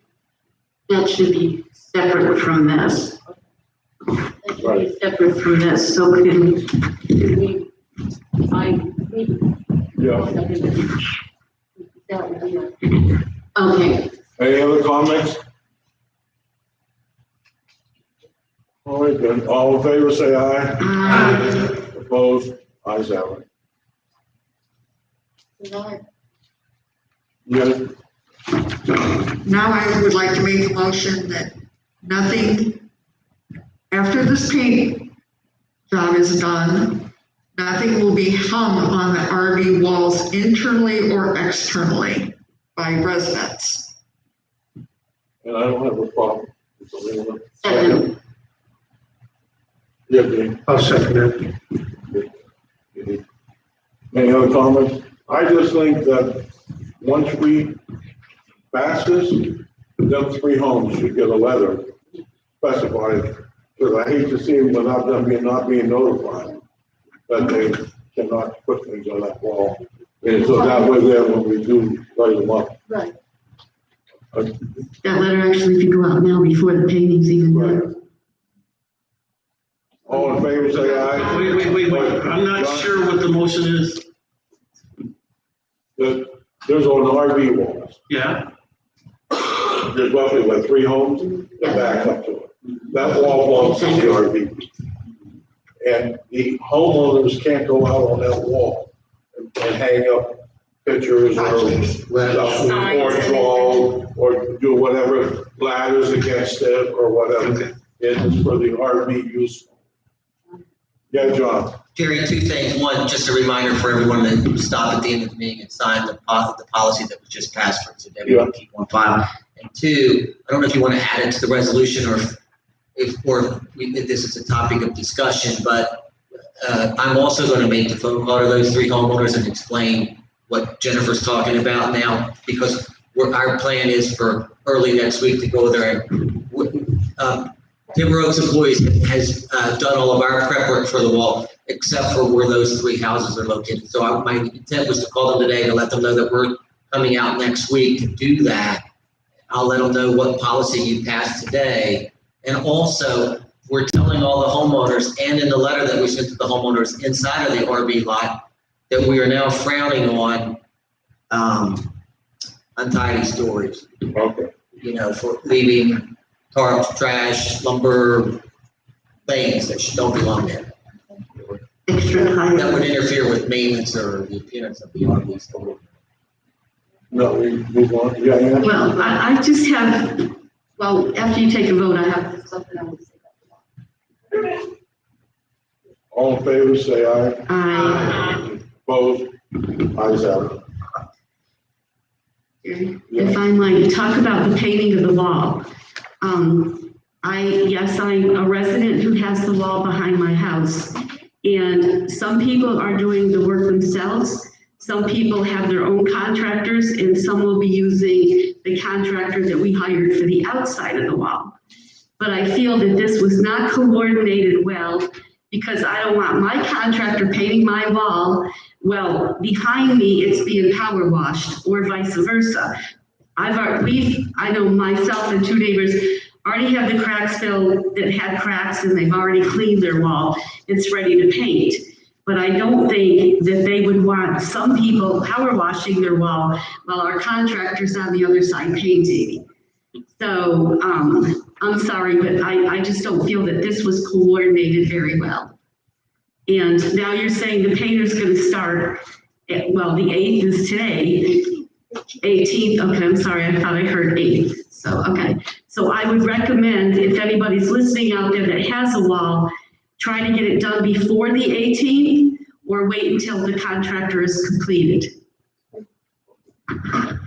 That should be separate from this. That should Right. be separate from this, so can we, Yeah. okay. Any other comments? All right, then, all in favor, say aye. Opposed? Ayes have it. Yeah, Now I would like to make a motion that nothing, after this paint job is done, nothing will be hung on the RV walls internally or externally by residents. and I don't have a problem. Second. Yeah, Dean. I'll second it. Any other comments? I just think that once we pass this, them 3 homes should get a letter specified, because I hate to see them without them not being notified that they cannot put things on that wall. And so that way there, when we do write them up. Right. That letter actually could go out now before the painting's even done. All in favor, say aye. Wait, I'm not sure what the motion is. There's on the RV walls, Yeah, there's roughly 3 homes that back up to it. That wall belongs to the RV. And the homeowners can't go out on that wall and hang up pictures or draw or do whatever, ladders against it or whatever. It's for the RV use. Yeah, John. Jerry, 2 things. One, just a reminder for everyone to stop at the end of the meeting and sign the policy that was just passed for today. We want to keep on file. And 2, I don't know if you want to add it to the resolution or if this is a topic of discussion, but I'm also going to make the phone call to those 3 homeowners and explain what Jennifer's talking about now, because our plan is for early next week to go there and Timber Oaks employees has done all of our prep work for the wall, except for where those 3 houses are located. So my intent was to call them today to let them know that we're coming out next week to do that. I'll let them know what policy you passed today. And also, we're telling all the homeowners, and in the letter that we sent to the homeowners inside of the RV lot, that we are now frowning on untidy storage. Okay. For leaving tarps, trash, lumber, things that don't belong there. Extra high. That would interfere with maintenance or the appearance of the RV store. No, we move on. Yeah, yeah. Well, I just have, after you take a vote, I have something I want to say. All in favor, say aye. I, Opposed? Ayes have it. if I might, talk about the painting of the wall. Yes, I'm a resident who has the wall behind my house. And some people are doing the work themselves. Some people have their own contractors, and some will be using the contractor that we hired for the outside of the wall. But I feel that this was not coordinated well, because I don't want my contractor painting my wall. Well, behind me, it's being power washed, or vice versa. I know myself and two neighbors already have the cracks filled that had cracks, and they've already cleaned their wall. It's ready to paint. But I don't think that they would want some people power washing their wall while our contractor's on the other side painting. So, I'm sorry, but I just don't feel that this was coordinated very well. And now you're saying the painter's gonna start, the 8th is today, 18th, okay, I'm sorry, I thought I heard 8th. So, okay, so I would recommend, if anybody's listening out there that has a wall, try to get it done before the 18th, or wait until the contractor is completed.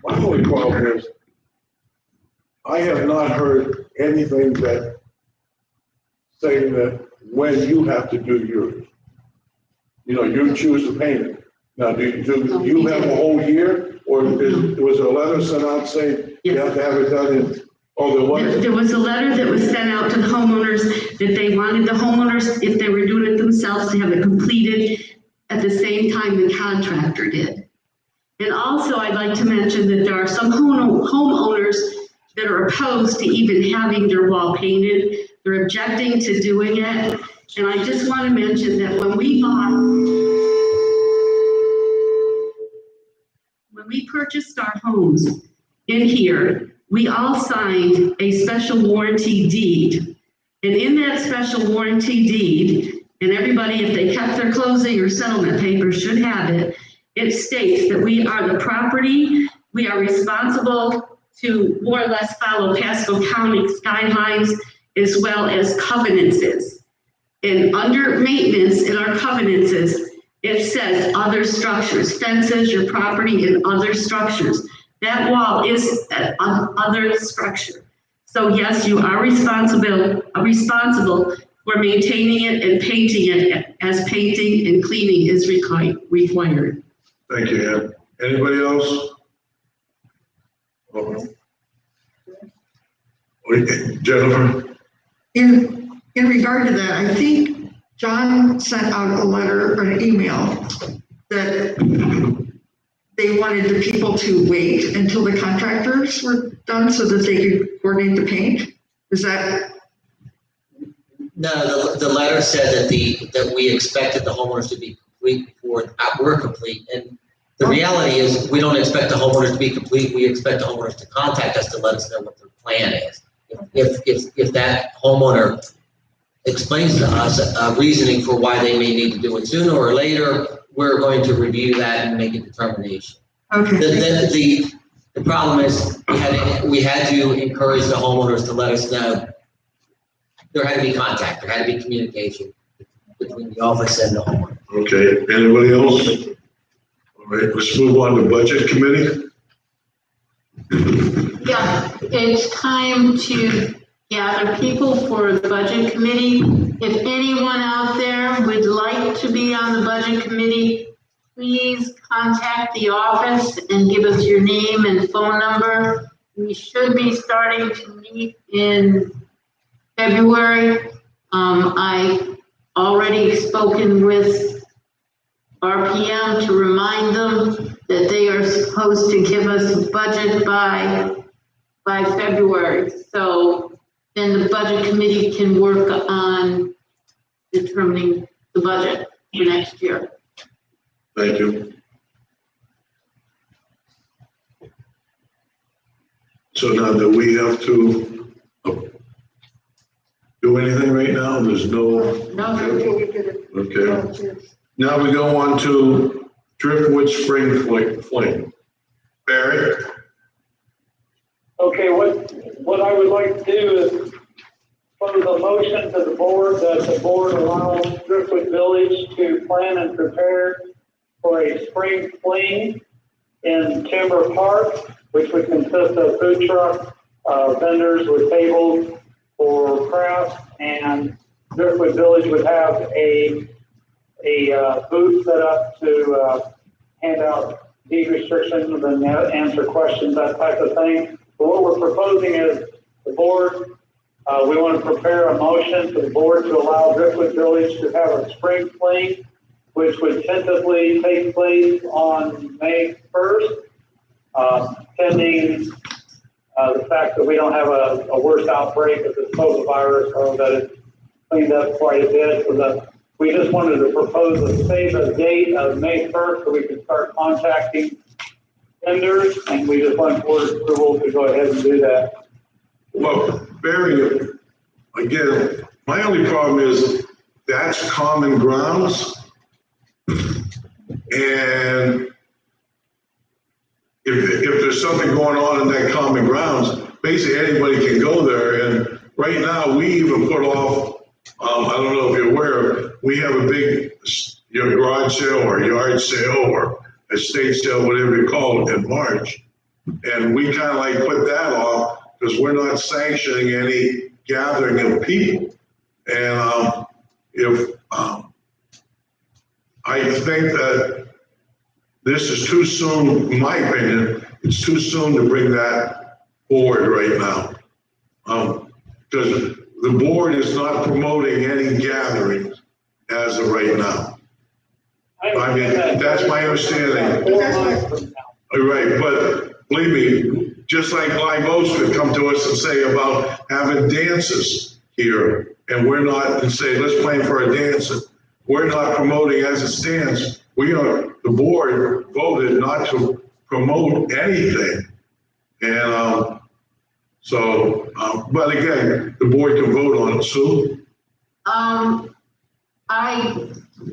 My only problem is, I have not heard anything that saying that when you have to do yours. You know, you choose to paint it. Now, do you have a whole year, or was there a letter sent out saying you have to have it done in, There was a letter that was sent out to the homeowners that they wanted the homeowners, if they were doing it themselves, to have it completed at the same time the contractor did. And also, I'd like to mention that there are some homeowners that are opposed to even having their wall painted. They're objecting to doing it. And I just want to mention that when we purchased our homes in here, we all signed a special warranty deed. And in that special warranty deed, and everybody, if they kept their closing or settlement papers, should have it, it states that we are the property, we are responsible to more or less follow Pasco County's guidelines as well as covenances. And under maintenance in our covenances, it says other structures, fences, your property, and other structures. That wall is an other structure. So yes, you are responsible for maintaining it and painting it as painting and cleaning is required. Thank you, Ann. Anybody else? Jennifer? In regard to that, I think John sent out a letter or an email that they wanted the people to wait until the contractors were done so that they could coordinate the paint. Is that? No, the letter said that we expected the homeowners to be complete before we're complete. And the reality is, we don't expect the homeowners to be complete. We expect the homeowners to contact us to let us know what their plan is. If that homeowner explains to us a reasoning for why they may need to do it sooner or later, we're going to review that and make a determination. Okay. The problem is, we had to encourage the homeowners to let us know. There had to be contact, there had to be communication between the office and the homeowner. Okay, anybody else? All right, let's move on to budget committee. Yeah, it's time to gather people for the budget committee. If anyone out there would like to be on the budget committee, please contact the office and give us your name and phone number. We should be starting to meet in February. I've already spoken with RPM to remind them that they are supposed to give us a budget by February. So then the budget committee can work on determining the budget for next year. Thank you. So now that we have to do anything right now, there's no. Okay. Now we go on to Driftwood Spring Fling. Barry? Okay, what I would like to do is put a motion to the board that the board allows Driftwood Village to plan and prepare for a spring fling in Timber Park, which would consist of food trucks, vendors with tables for crafts, and Driftwood Village would have a booth set up to hand out deed restrictions and answer questions, that type of thing. But what we're proposing is the board, we want to prepare a motion for the board to allow Driftwood Village to have a spring fling, which would tentatively take place on May 1st, pending the fact that we don't have a worse outbreak of the COVID virus, or that it's cleaned up quite a bit. So we just wanted to propose a save a date of May 1st so we can start contacting vendors, and we just want board approval to go ahead and do that. Well, Barry, again, my only problem is that's common grounds. And if there's something going on in that common grounds, basically anybody can go there. And right now, we even put off, I don't know if you're aware, we have a big garage sale or yard sale or estate sale, whatever you call it, in March. And we kind of like put that off because we're not sanctioning any gathering of people. And I think that this is too soon, in my opinion, it's too soon to bring that forward right now. Because the board is not promoting any gatherings as of right now. I mean, that's my understanding. Right, but believe me, just like Live Oaks could come to us and say about having dances here, and we're not, and say, let's plan for a dance. We're not promoting as it stands. The board voted not to promote anything. And but again, the board can vote on it soon. I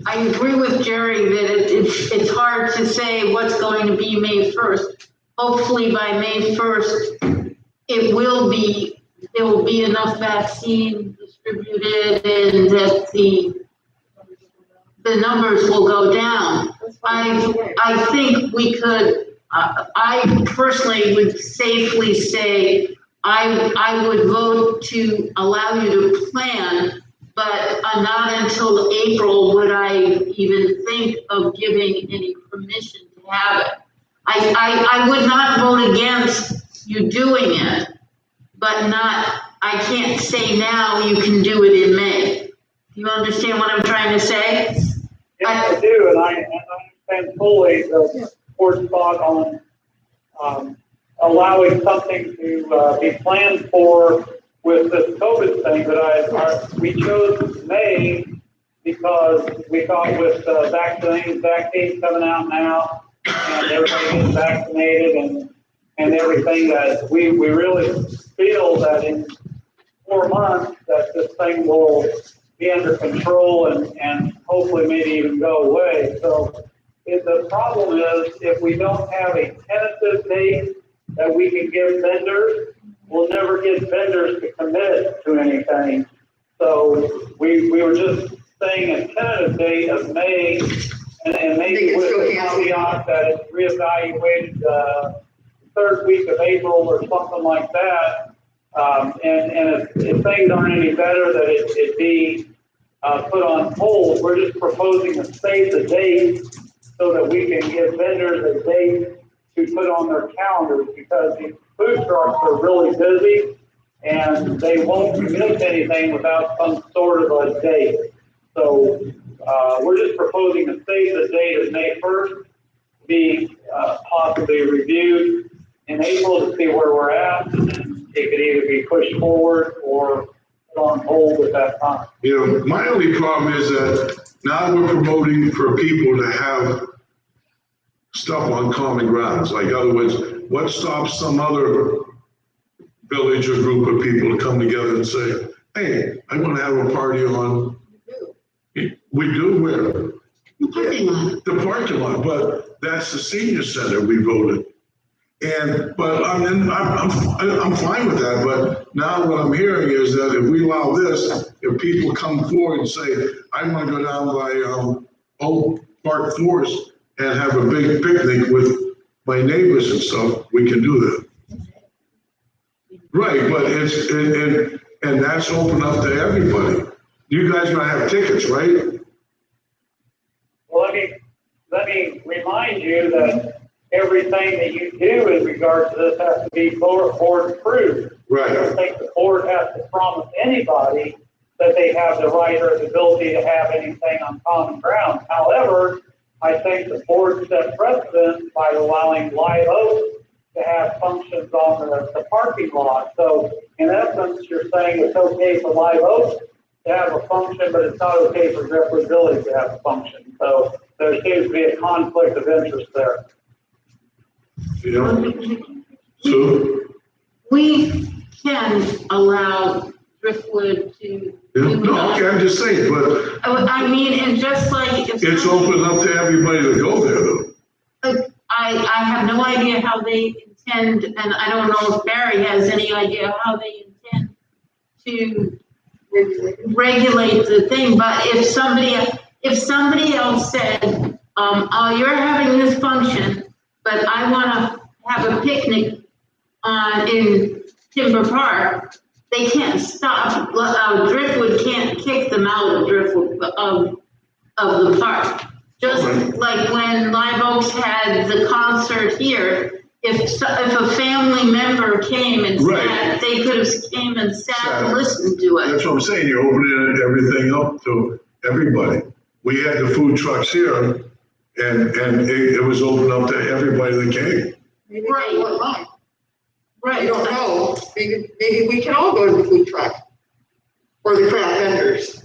agree with Jerry that it's hard to say what's going to be May 1st. Hopefully by May 1st, there will be enough vaccine distributed and that the numbers will go down. I think we could, I personally would safely say I would vote to allow you to plan, but not until April would I even think of giving any permission to have it. I would not vote against you doing it, but I can't say now you can do it in May. Do you understand what I'm trying to say? Yes, I do, and I understand fully the board's thought on allowing something to be planned for with this COVID thing, but we chose May because we thought with vaccines coming out now, and everybody getting vaccinated and everything, that we really feel that in 4 months that this thing will be under control and hopefully maybe even go away. So the problem is if we don't have a tentative date that we can give vendors, we'll never get vendors to commit to anything. So we were just saying a tentative date of May, and maybe with the caveat that it's reevaluated third week of April or something like that. And if things aren't any better, that it be put on hold. We're just proposing to save the date so that we can give vendors a date to put on their calendars, because these food trucks are really busy and they won't commit to anything without some sort of a date. So we're just proposing to save the date of May 1st, to be possibly reviewed in April to see where we're at, and then it could either be pushed forward or put on hold at that time. My only problem is that now we're promoting for people to have stuff on common grounds. Like, in other words, what stops some other village or group of people to come together and say, hey, I want to have a party on. We do where? The parking lot. The parking lot, but that's the senior center we voted. But I'm fine with that, but now what I'm hearing is that if we allow this, if people come forward and say, I want to go down by Oak Park Forest and have a big picnic with my neighbors and stuff, we can do that. Right, but and that's open up to everybody. You guys gonna have tickets, right? Well, let me remind you that everything that you do in regards to this has to be board approved. I don't think the board has to promise anybody that they have the right or the ability to have anything on common ground. However, I think the board set precedent by allowing Live Oak to have functions on the parking lot. So in essence, you're saying it's okay for Live Oak to have a function, but it's not okay for Driftwood Village to have a function. So there seems to be a conflict of interest there. So, We can allow Driftwood to. no, okay, I'm just saying, but I mean, and just like. if it's open up to everybody to go there though. I have no idea how they intend, and I don't know if Barry has any idea how they intend to regulate the thing, but if somebody else said, oh, you're having this function, but I wanna have a picnic in Timber Park, they can't stop, Driftwood can't kick them out of Driftwood, of the park. Just like when Live Oaks had the concert here, if a family member came and sat, they could have came and sat and listened to it. That's what I'm saying, you're opening everything up to everybody. We had the food trucks here, and it was open up to everybody that came. Maybe they won't mind. Right, I don't know. Maybe we can all go to the food truck or the craft vendors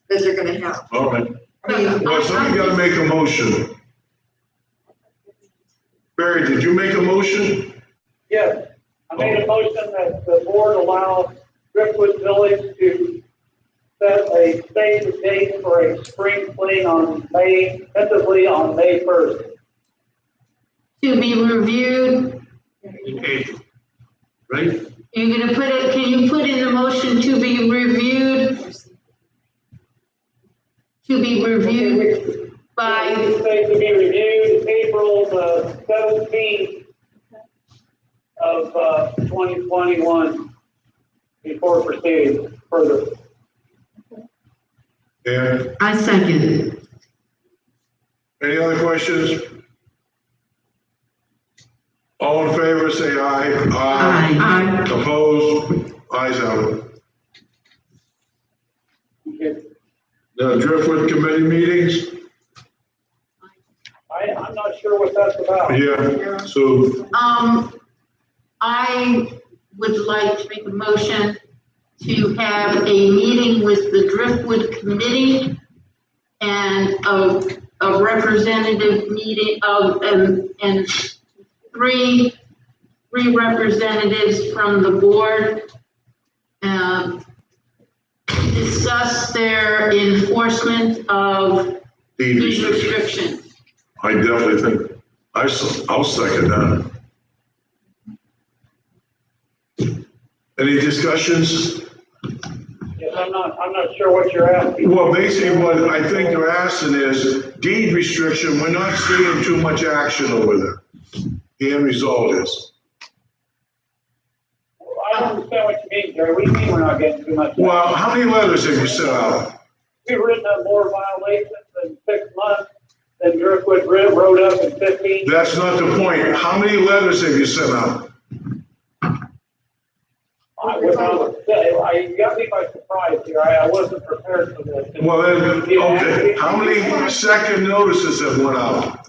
that they're gonna have. All right. I mean, Well, somebody gotta make a motion. Barry, did you make a motion? Yes, I made a motion that the board allow Driftwood Village to set a save date for a spring clean on tentatively on May 1st. To be reviewed, Right? you're gonna put it, can you put in the motion to be reviewed? To be reviewed by, Say to be reviewed April the 17th of 2021 before proceeding further. And I second. any other questions? All in favor, say aye. Aye. Opposed? Ayes have it. The Driftwood committee meetings? I'm not sure what that's about. Yeah, so, I would like to make a motion to have a meeting with the Driftwood Committee and a representative meeting of, and three representatives from the board, discuss their enforcement of deed deed restriction. restriction. I definitely think, I'll second that. Any discussions? Yes, I'm not sure what you're asking. Well, basically what I think they're asking is deed restriction, we're not seeing too much action over there. The end result is. I don't understand what you mean, Jerry. What do you mean we're not getting too much? Well, how many letters have you sent out? We've written up more violations in 6 months than Driftwood wrote up in 15. That's not the point. How many letters have you sent out? I would not say, you got me by surprise here. I wasn't prepared for this. Well, then, okay, how many second notices have went out?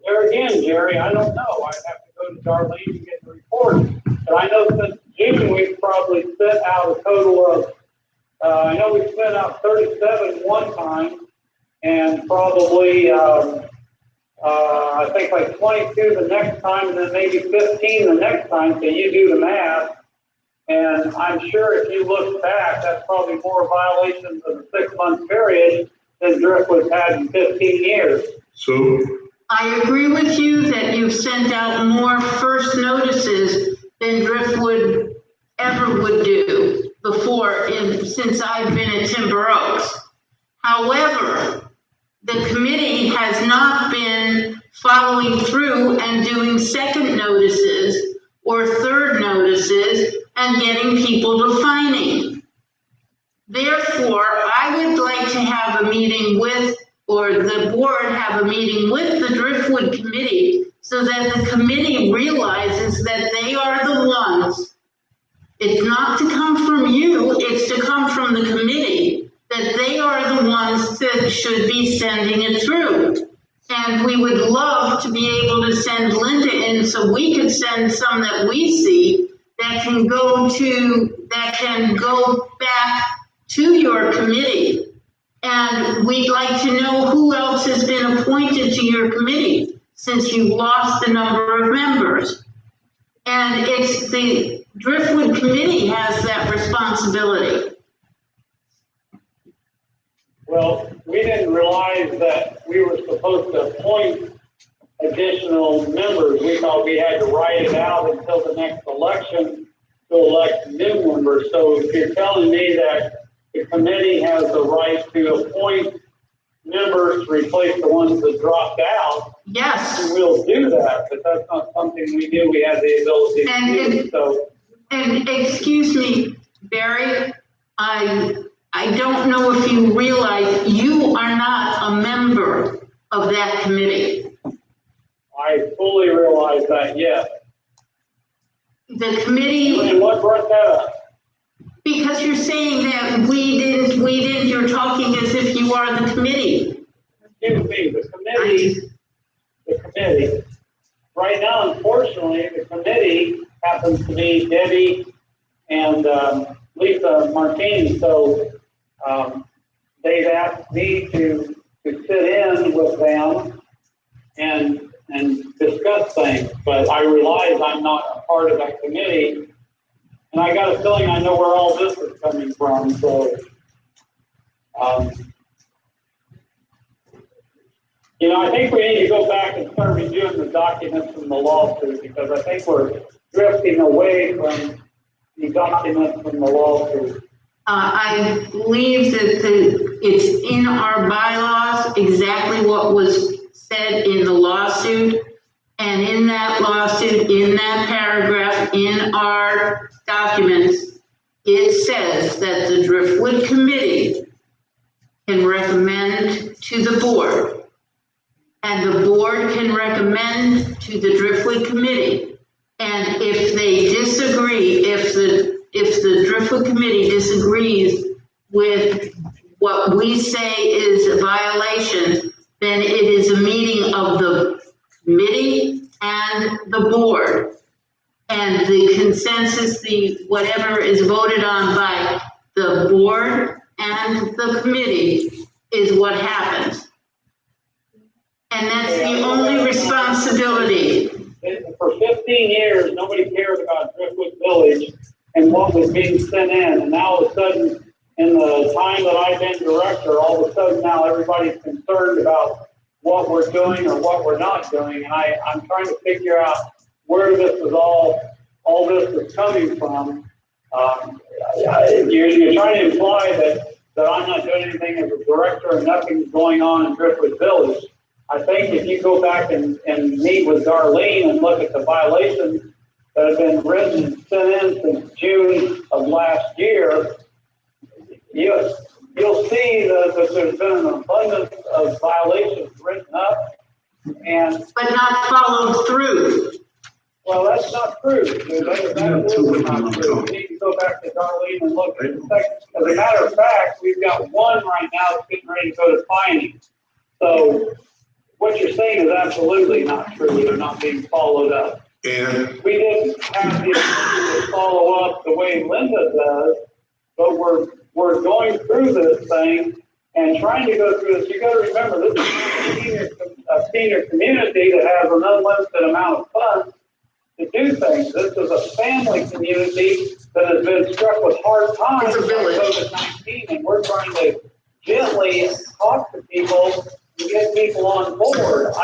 There again, Jerry, I don't know. I'd have to go to Darlene to get the report. But I know since June, we've probably sent out a total of, I know we've sent out 37 one time and probably, I think like 22 the next time and then maybe 15 the next time. So you do the math. And I'm sure if you look back, that's probably more violations of the 6-month period than Driftwood's had in 15 years. So, I agree with you that you've sent out more first notices than Driftwood ever would do before since I've been at Timber Oaks. However, the committee has not been following through and doing second notices or third notices and getting people to fining. Therefore, I would like to have a meeting with, or the board have a meeting with the Driftwood Committee so that the committee realizes that they are the ones. It's not to come from you, it's to come from the committee, that they are the ones that should be sending it through. And we would love to be able to send Linda in so we could send some that we see that can go back to your committee. And we'd like to know who else has been appointed to your committee since you lost the number of members. And it's the Driftwood Committee has that responsibility. Well, we didn't realize that we were supposed to appoint additional members. We thought we had to write it out until the next election to elect new members. So if you're telling me that the committee has the right to appoint members to replace the ones that dropped out, yes, we'll do that, but that's not something we do. We have the ability to do so. And excuse me, Barry, I don't know if you realize you are not a member of that committee. I fully realize that, yes. The committee. And what brought that up? Because you're saying that we didn't, you're talking as if you are the committee. Excuse me, the committee. Right now, unfortunately, the committee happens to be Debbie and Lisa Martini. So they've asked me to sit in with them and discuss things. But I realize I'm not a part of that committee. And I got a feeling I know where all this is coming from, so, I think we need to go back and start reviewing the documents from the lawsuit, because I think we're drifting away from the documents from the lawsuit. I believe that it's in our bylaws exactly what was said in the lawsuit. And in that lawsuit, in that paragraph, in our documents, it says that the Driftwood Committee can recommend to the board, and the board can recommend to the Driftwood Committee. And if they disagree, if the Driftwood Committee disagrees with what we say is a violation, then it is a meeting of the committee and the board. And the consensus, whatever is voted on by the board and the committee is what happens. And that's the only responsibility. For 15 years, nobody cared about Driftwood Village and what was being sent in. And now all of a sudden, in the time that I've been director, all of a sudden now everybody's concerned about what we're doing or what we're not doing. And I'm trying to figure out where this is all this is coming from. You're trying to imply that I'm not doing anything as a director and nothing's going on in Driftwood Village. I think if you go back and meet with Darlene and look at the violations that have been written and sent in since June of last year, you'll see that there's been an abundance of violations written up but not followed through. Well, that's not true. That's absolutely not true. You need to go back to Darlene and look at the section. As a matter of fact, we've got one right now that's getting ready to go to fining. So what you're saying is absolutely not true. They're not being followed up. And we didn't have the ability to follow up the way Linda does, but we're going through this thing and trying to go through this. You got to remember, this is a senior community that has an unlimited amount of funds to do things. This is a family community that has been struck with hard times with COVID-19, and we're trying to gently talk to people to get people on board.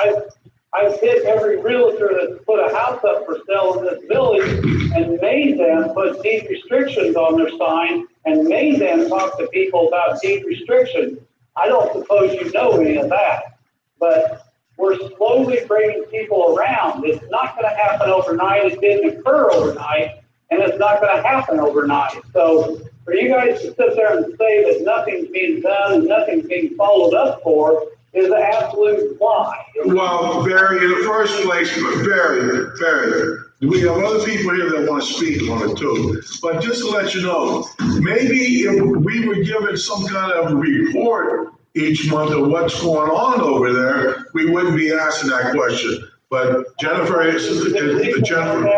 I've hit every realtor that's put a house up for sale in this village and made them put deed restrictions on their sign and made them talk to people about deed restrictions. I don't suppose you know any of that, but we're slowly bringing people around. It's not gonna happen overnight, it didn't occur overnight, and it's not gonna happen overnight. So for you guys to sit there and say that nothing's being done and nothing's being followed up for is an absolute lie. Well, Barry, in the first place, Barry, we have other people here that want to speak on it too. But just to let you know, maybe if we were given some kind of report each month of what's going on over there, we wouldn't be asking that question. But Jennifer is Jennifer.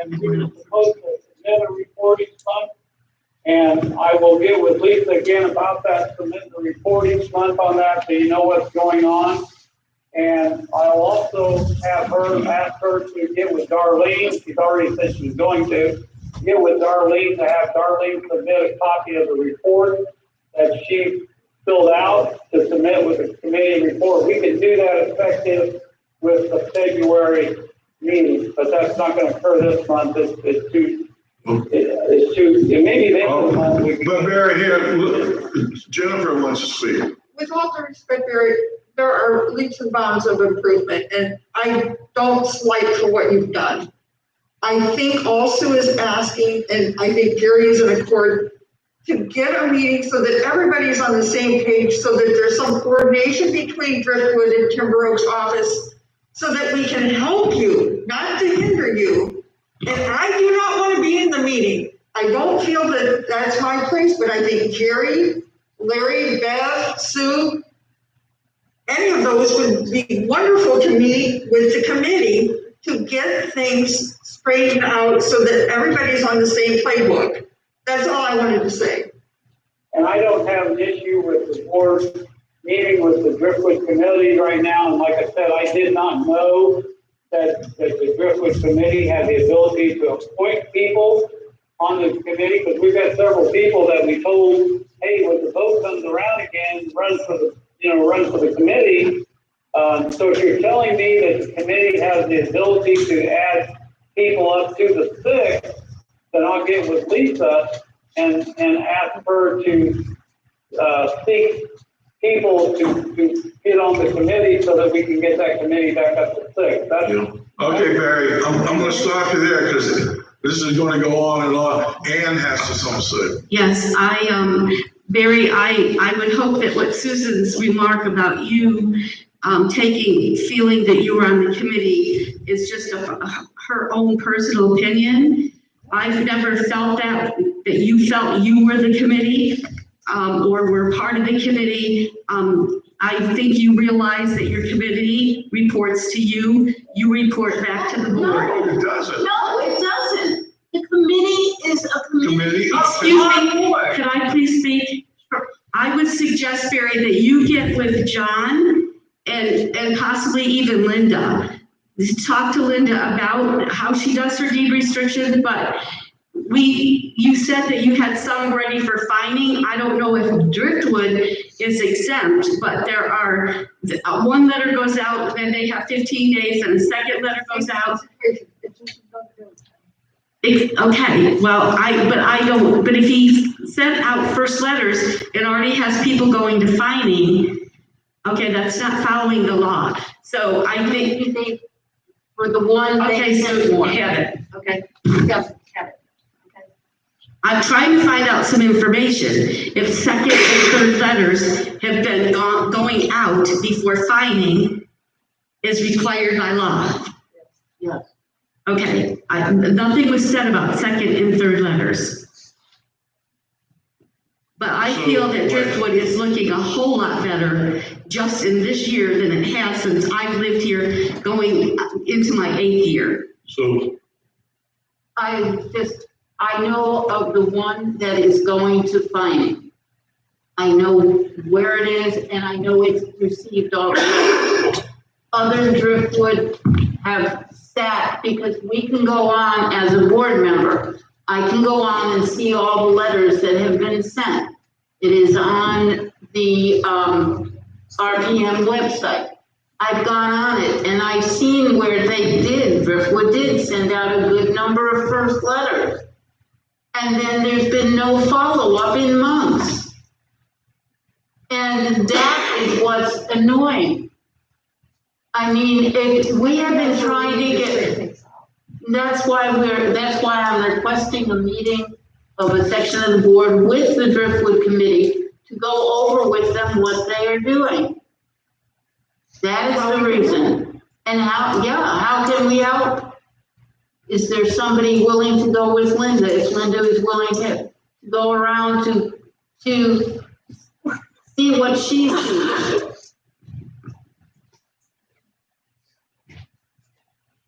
And we were supposed to submit a report each month. And I will get with Lisa again about that, submit the report each month on that, so you know what's going on. And I'll also have her, ask her to get with Darlene, she's already said she was going to, get with Darlene to have Darlene submit a copy of the report that she filled out to submit with the committee report. We can do that effective with the February meeting, but that's not gonna occur this month, it's too, maybe they. But Barry, here, look, Jennifer wants to speak. With all due respect, Barry, there are leaps and bounds of improvement, and I don't slight for what you've done. I think also is asking, and I think Gary is in accord, to get a meeting so that everybody's on the same page, so that there's some coordination between Driftwood and Timber Oaks office, so that we can help you, not to hinder you. And I do not want to be in the meeting. I don't feel that that's my place, but I think Jerry, Larry, Bev, Sue, any of those would be wonderful to meet with the committee to get things straightened out so that everybody's on the same playbook. That's all I wanted to say. And I don't have an issue with the board meeting with the Driftwood committee right now. And like I said, I did not know that the Driftwood committee had the ability to appoint people on the committee, because we've got several people that we told, hey, when the vote comes around again, run for the committee. So if you're telling me that the committee has the ability to add people up to the 6th, then I'll get with Lisa and ask her to seek people to get on the committee so that we can get that committee back up to 6. Okay, Barry, I'm going to stop you there because this is going to go on and on. Ann has to say. Yes, Barry, I would hope that what Susan's remark about you feeling that you were on the committee is just her own personal opinion. I've never felt that you felt you were the committee or were part of the committee. I think you realize that your committee reports to you. You report back to the board. No, it doesn't. No, it doesn't. The committee is a committee. Excuse me, can I please speak? I would suggest, Barry, that you get with John and possibly even Linda. Talk to Linda about how she does her deed restriction, but you said that you had some ready for fining. I don't know if Driftwood is exempt, but there are, one letter goes out and they have 15 days and a second letter goes out. Okay, well, but if he sent out first letters and already has people going to fining, okay, that's not following the law. So I think. For the one Okay, so have it. Okay, yes, have it. Okay. I'm trying to find out some information. If second and third letters have been going out before fining is required by law. Yes. Okay, nothing was said about second and third letters. But I feel that Driftwood is looking a whole lot better just in this year than it has since I've lived here going into my 8th year. So I know of the one that is going to fining. I know where it is and I know it's received already. Other Driftwood have sat, because we can go on as a board member. I can go on and see all the letters that have been sent. It is on the RPM website. I've gone on it and I've seen where Driftwood did send out a good number of first letters. And then there's been no follow-up in months. And that is what's annoying. I mean, we have been trying to get, that's why I'm requesting a meeting of a section of the board with the Driftwood Committee to go over with them what they are doing. That is the reason. And how can we help? Is there somebody willing to go with Linda? If Linda is willing to go around to see what she's doing.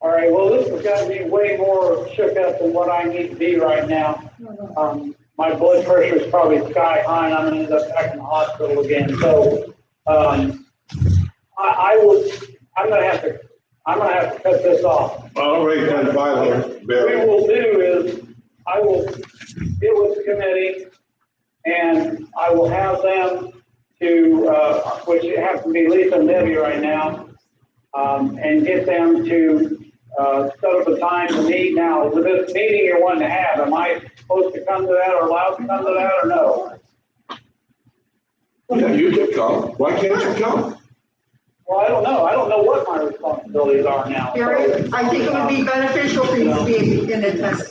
All right, well, this has got to be way more shook up than what I need to be right now. My blood pressure is probably sky high, and I'm gonna end up back in the hospital again. So, I'm gonna have to cut this off. All right, then, Violet, What we Barry. will do is, I will get with the committee, and I will have them to, which have to be Lisa and Debbie right now, and get them to set up a time to meet. Now, with this meeting you're wanting to have, am I supposed to come to that or allowed to come to that or no? Yeah, you can come. Why can't you come? Well, I don't know. I don't know what my responsibilities are now. Gary, I think it would be beneficial for you to be in attendance.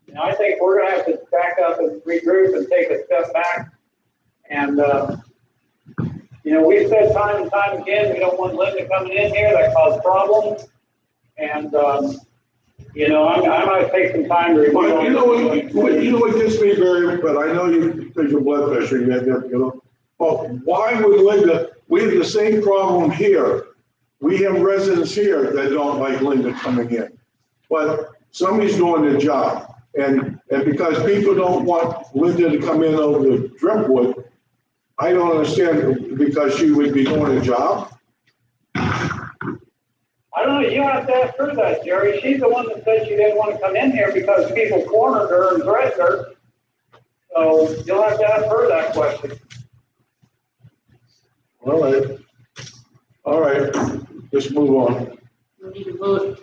You know, I think we're gonna have to back up and regroup and take a step back. And, you know, we've said time and time again, we don't want Linda coming in here, that causes problems. And, you know, I'm gonna take some time to review. Well, you know what gets me, Barry, but I know you, because your blood pressure, you had that, you know. Well, why would Linda, we have the same problem here. We have residents here that don't like Linda coming in. But somebody's doing their job. And because people don't want Linda to come in over the Driftwood, I don't understand, because she would be doing a job. I don't know, you have to ask her that, Jerry. She's the one that said she didn't want to come in here because people cornered her and threatened her. So you'll have to ask her that question. All right, let's move on. We need to vote.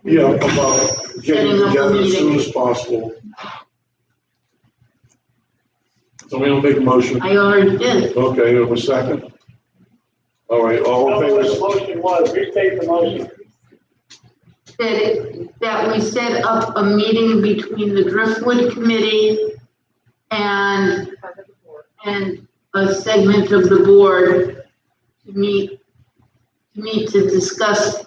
Yeah, about getting together as soon as possible. Somebody will make a motion. I already did. Okay, you have a second? All right, all I in don't know what the favor? motion was. Restate the motion. That we set up a meeting between the Driftwood Committee and a segment of the board to meet to discuss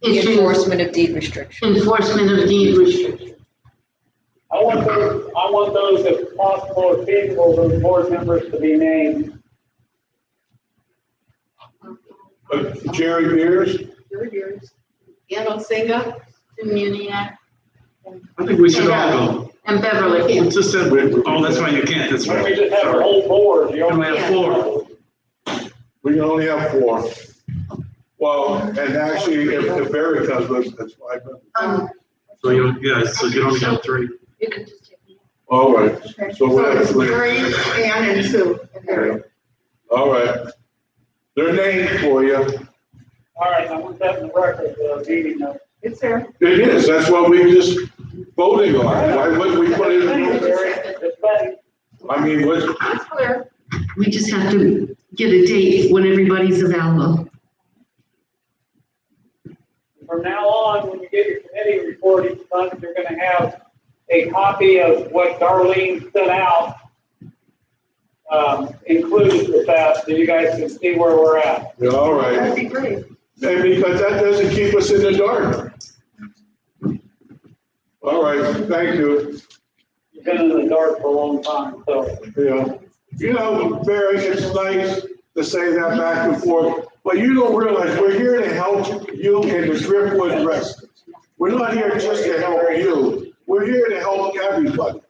The issues, enforcement of deed restriction. enforcement of deed restrictions. I want those, if possible, if feasible, those board members to be named. Jerry Beers? Gano Singa, Muniac, I think we should all go. and Beverly. It's just that, oh, that's right, you can't, that's Why don't right. we just have a Sorry. whole board? You We only have four. We can only have 4. Well, and actually, if Barry comes with, that's 5 members. So you, yeah, so you only have 3. you can just take me. All right, so we So have it's 3. Gary, Ann, and Sue. and Gary. All right. They're named for you. All right, I want that in the record, meeting notes. It's there. It is, that's what we just voting on. Why wouldn't we put it in? It's been, I mean, what, It's clear. We just have to get a date when everybody's available. from now on, when you get your committee report each month, you're gonna have a copy of what Darlene sent out, included with that, so you guys can see where we're at. yeah, all That'd right. be great. And because that doesn't keep us in the dark. All right, thank you. You've been in the dark for a long time, so. Yeah. You know, Barry, it's nice to say that back and forth, but you don't realize we're here to help you and the Driftwood residents. We're not here just to help you. We're here to help everybody.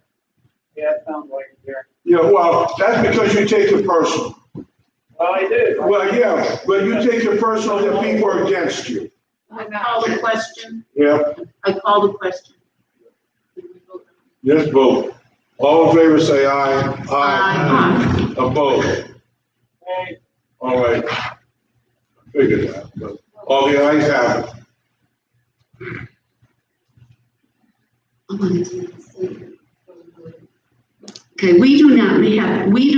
Yeah, it sounds like it here. Yeah, well, that's because you take it personal. Well, I did. Well, yeah, but you take it personal that people are against you. I call the question. Yeah, I call the question. just vote. All in favor, say aye. Aye. Opposed? Hey, All right. Figured that, but all the ayes have it. Okay, we do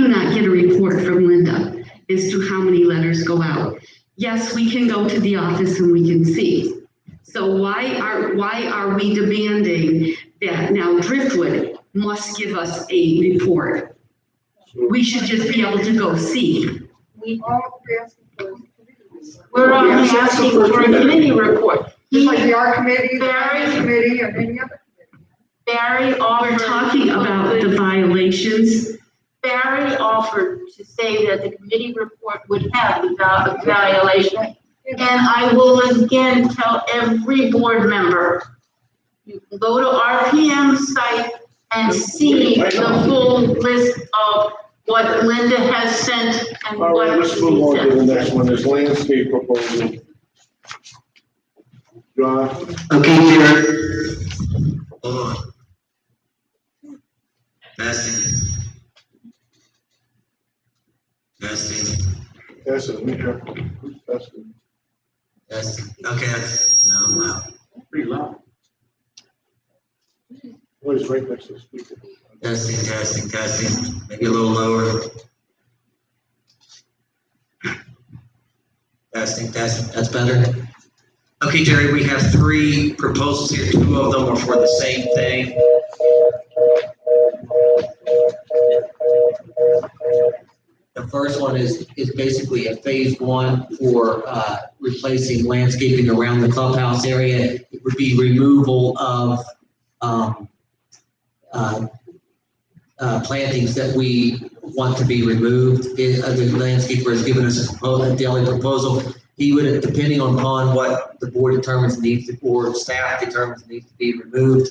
not get a report from Linda. as to how many letters go out. Yes, we can go to the office and we can see. So why are we demanding that now Driftwood must give us a report? We should just be able to go see. We're only asking for a committee report. Just like the art committee, the Barry- finance committee, and any other committee. Barry We're offered. talking about the violations. Barry offered to say that the committee report would have the violation. And I will again tell every board member, you can go to RPM's site and see the full list of what Linda has sent and All what right, let's she move on to the sent. next one, is landscape proposal. John, Okay, Jerry. Hold on. Testing. Testing. that's it, we have, that's it. Testing. Okay, no, I'm out. Pretty loud. Oh, he's right next to the speaker. Testing. Maybe a little lower. Testing. That's better. Okay, Jerry, we have 3 proposals here. 2 of them are for the same thing. The first one is basically a phase 1 for replacing landscaping around the clubhouse area. It would be removal of plantings that we want to be removed. The landscaper has given us a daily proposal. He would, depending upon what the board determines needs to, or staff determines needs to be removed,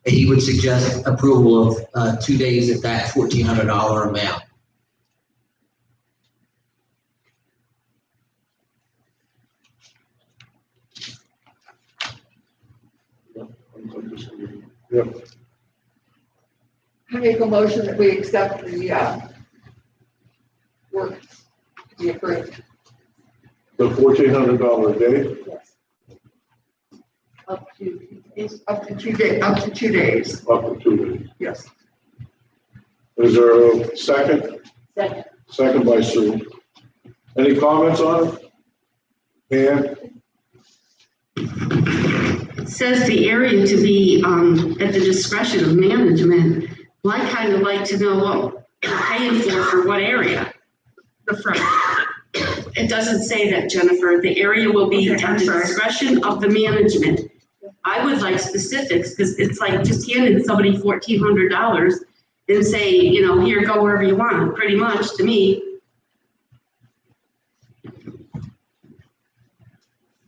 he would suggest approval of 2 days at that $1,400 amount. Yep, I make a motion that we accept the, work to be approved. the $1,400 a day, Yes. Up to, Up to 2 days, up to 2 days, up to 2 days. yes. Is there a second? second. Second by Sue. Any comments on it? And It says the area to be at the discretion of management. Well, I kind of like to know what they're paying for what area? The front. It doesn't say that, Jennifer. The area will be Okay, at I'm the sorry. discretion of the management. I would like specifics, because it's like just handing somebody $1,400 and say, here, go wherever you want, pretty much, to me.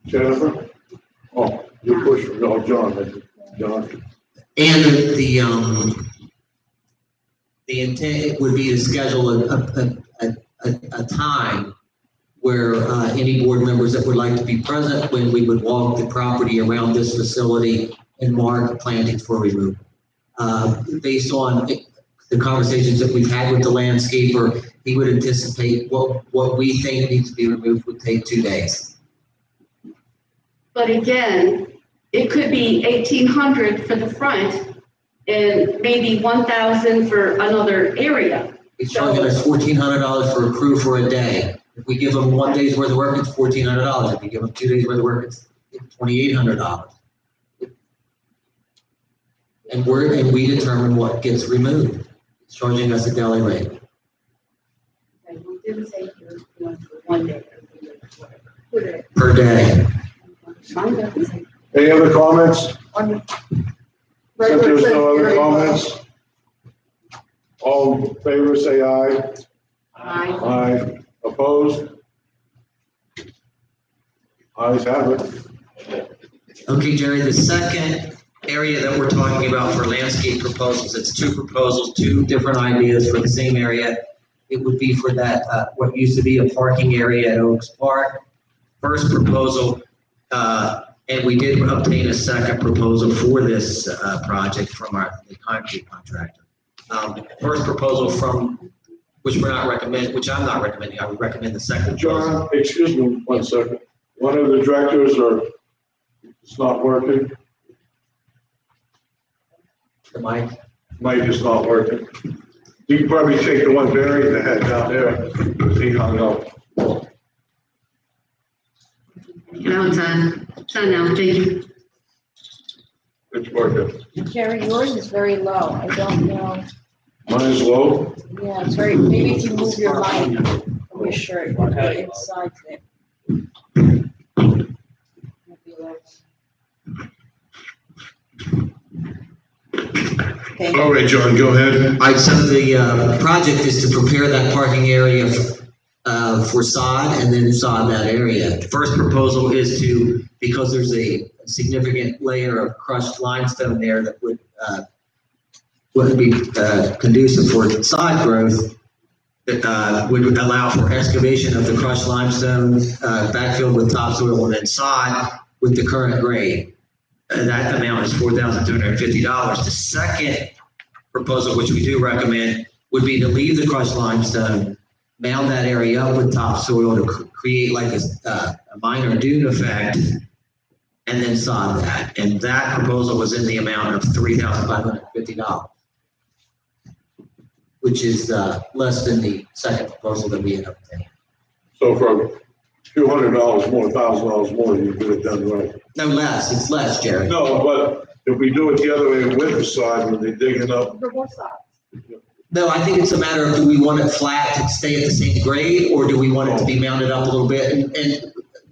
Jennifer? Oh, you push, no, John. And the intent would be to schedule a time where any board members that would like to be present, when we would walk the property around this facility and mark plantings for removal. Based on the conversations that we've had with the landscaper, he would anticipate what we think needs to be removed would take 2 days. But again, it could be $1,800 for the front and maybe $1,000 for another area. He's charging us $1,400 for a crew for a day. If we give them 1 day's worth of work, it's $1,400. If we give them 2 days worth of work, it's $2,800. And we determine what gets removed. He's charging us a daily rate Okay, we didn't say you were going for 1 day, whatever. per day. Mine doesn't say. Any other comments? On the If regular there's no other area. comments, all in favor, say aye. Aye. Aye. Opposed? Ayes have it. Okay, Jerry, the second area that we're talking about for landscape proposals, it's 2 proposals, 2 different ideas for the same area. It would be for that, what used to be a parking area at Oaks Park. First proposal, and we did obtain a second proposal for this project from the concrete contractor. First proposal from, which we're not recommending, which I'm not recommending, I would recommend the second proposal. John, excuse me 1 second. One of the directors it's not working. The mic. Mic is not working. You can probably take the one Barry that had down there, because he hung up. Now it's on. It's on now. Thank you. It's working. Jerry, yours is very low. I don't know. Mine is low. Yeah, it's very, maybe if you move your mic from your shirt, the inside there. Maybe like- Okay. All right, John, go ahead. So the project is to prepare that parking area for sod and then sod that area. The first proposal is to, because there's a significant layer of crushed limestone there that would be conducive for sod growth, that would allow for excavation of the crushed limestone, backfilled with topsoil and then sod with the current grade. That amount is $4,250. The second proposal, which we do recommend, would be to leave the crushed limestone, mound that area up with topsoil to create like a minor dune effect, and then sod that. And that proposal was in the amount of $3,550, which is less than the second proposal that we had obtained. So for a few $100 more, $1,000 more, you get it done right. No, less. It's less, Jerry. No, but if we do it the other way with the side, when they're digging up, For both sides. No, I think it's a matter of, do we want it flat to stay at the same grade, or do we want it to be mounted up a little bit? And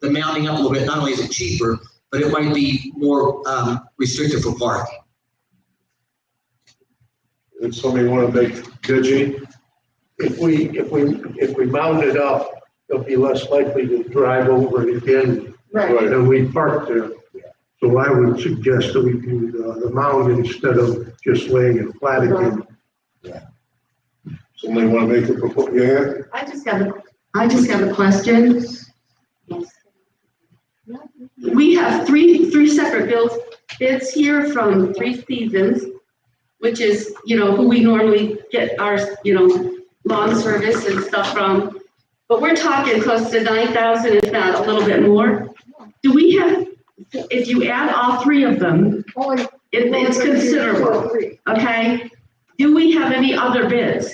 the mounting up a little bit, not only is it cheaper, but it might be more restrictive for parking. if somebody wanna make ditching, If we mount it up, they'll be less likely to drive over it again Right. than we park there. So I would suggest that we do the mound instead of just laying it flat again. somebody wanna make a proposal, yeah? I just have a question. We have three separate bids here from Three Seasons, which is, who we normally get our, lawn service and stuff from. But we're talking close to 9,000, if not a little bit more. Do we have, if you add all three of them, Only. it's considerable, okay? Do we have any other bids?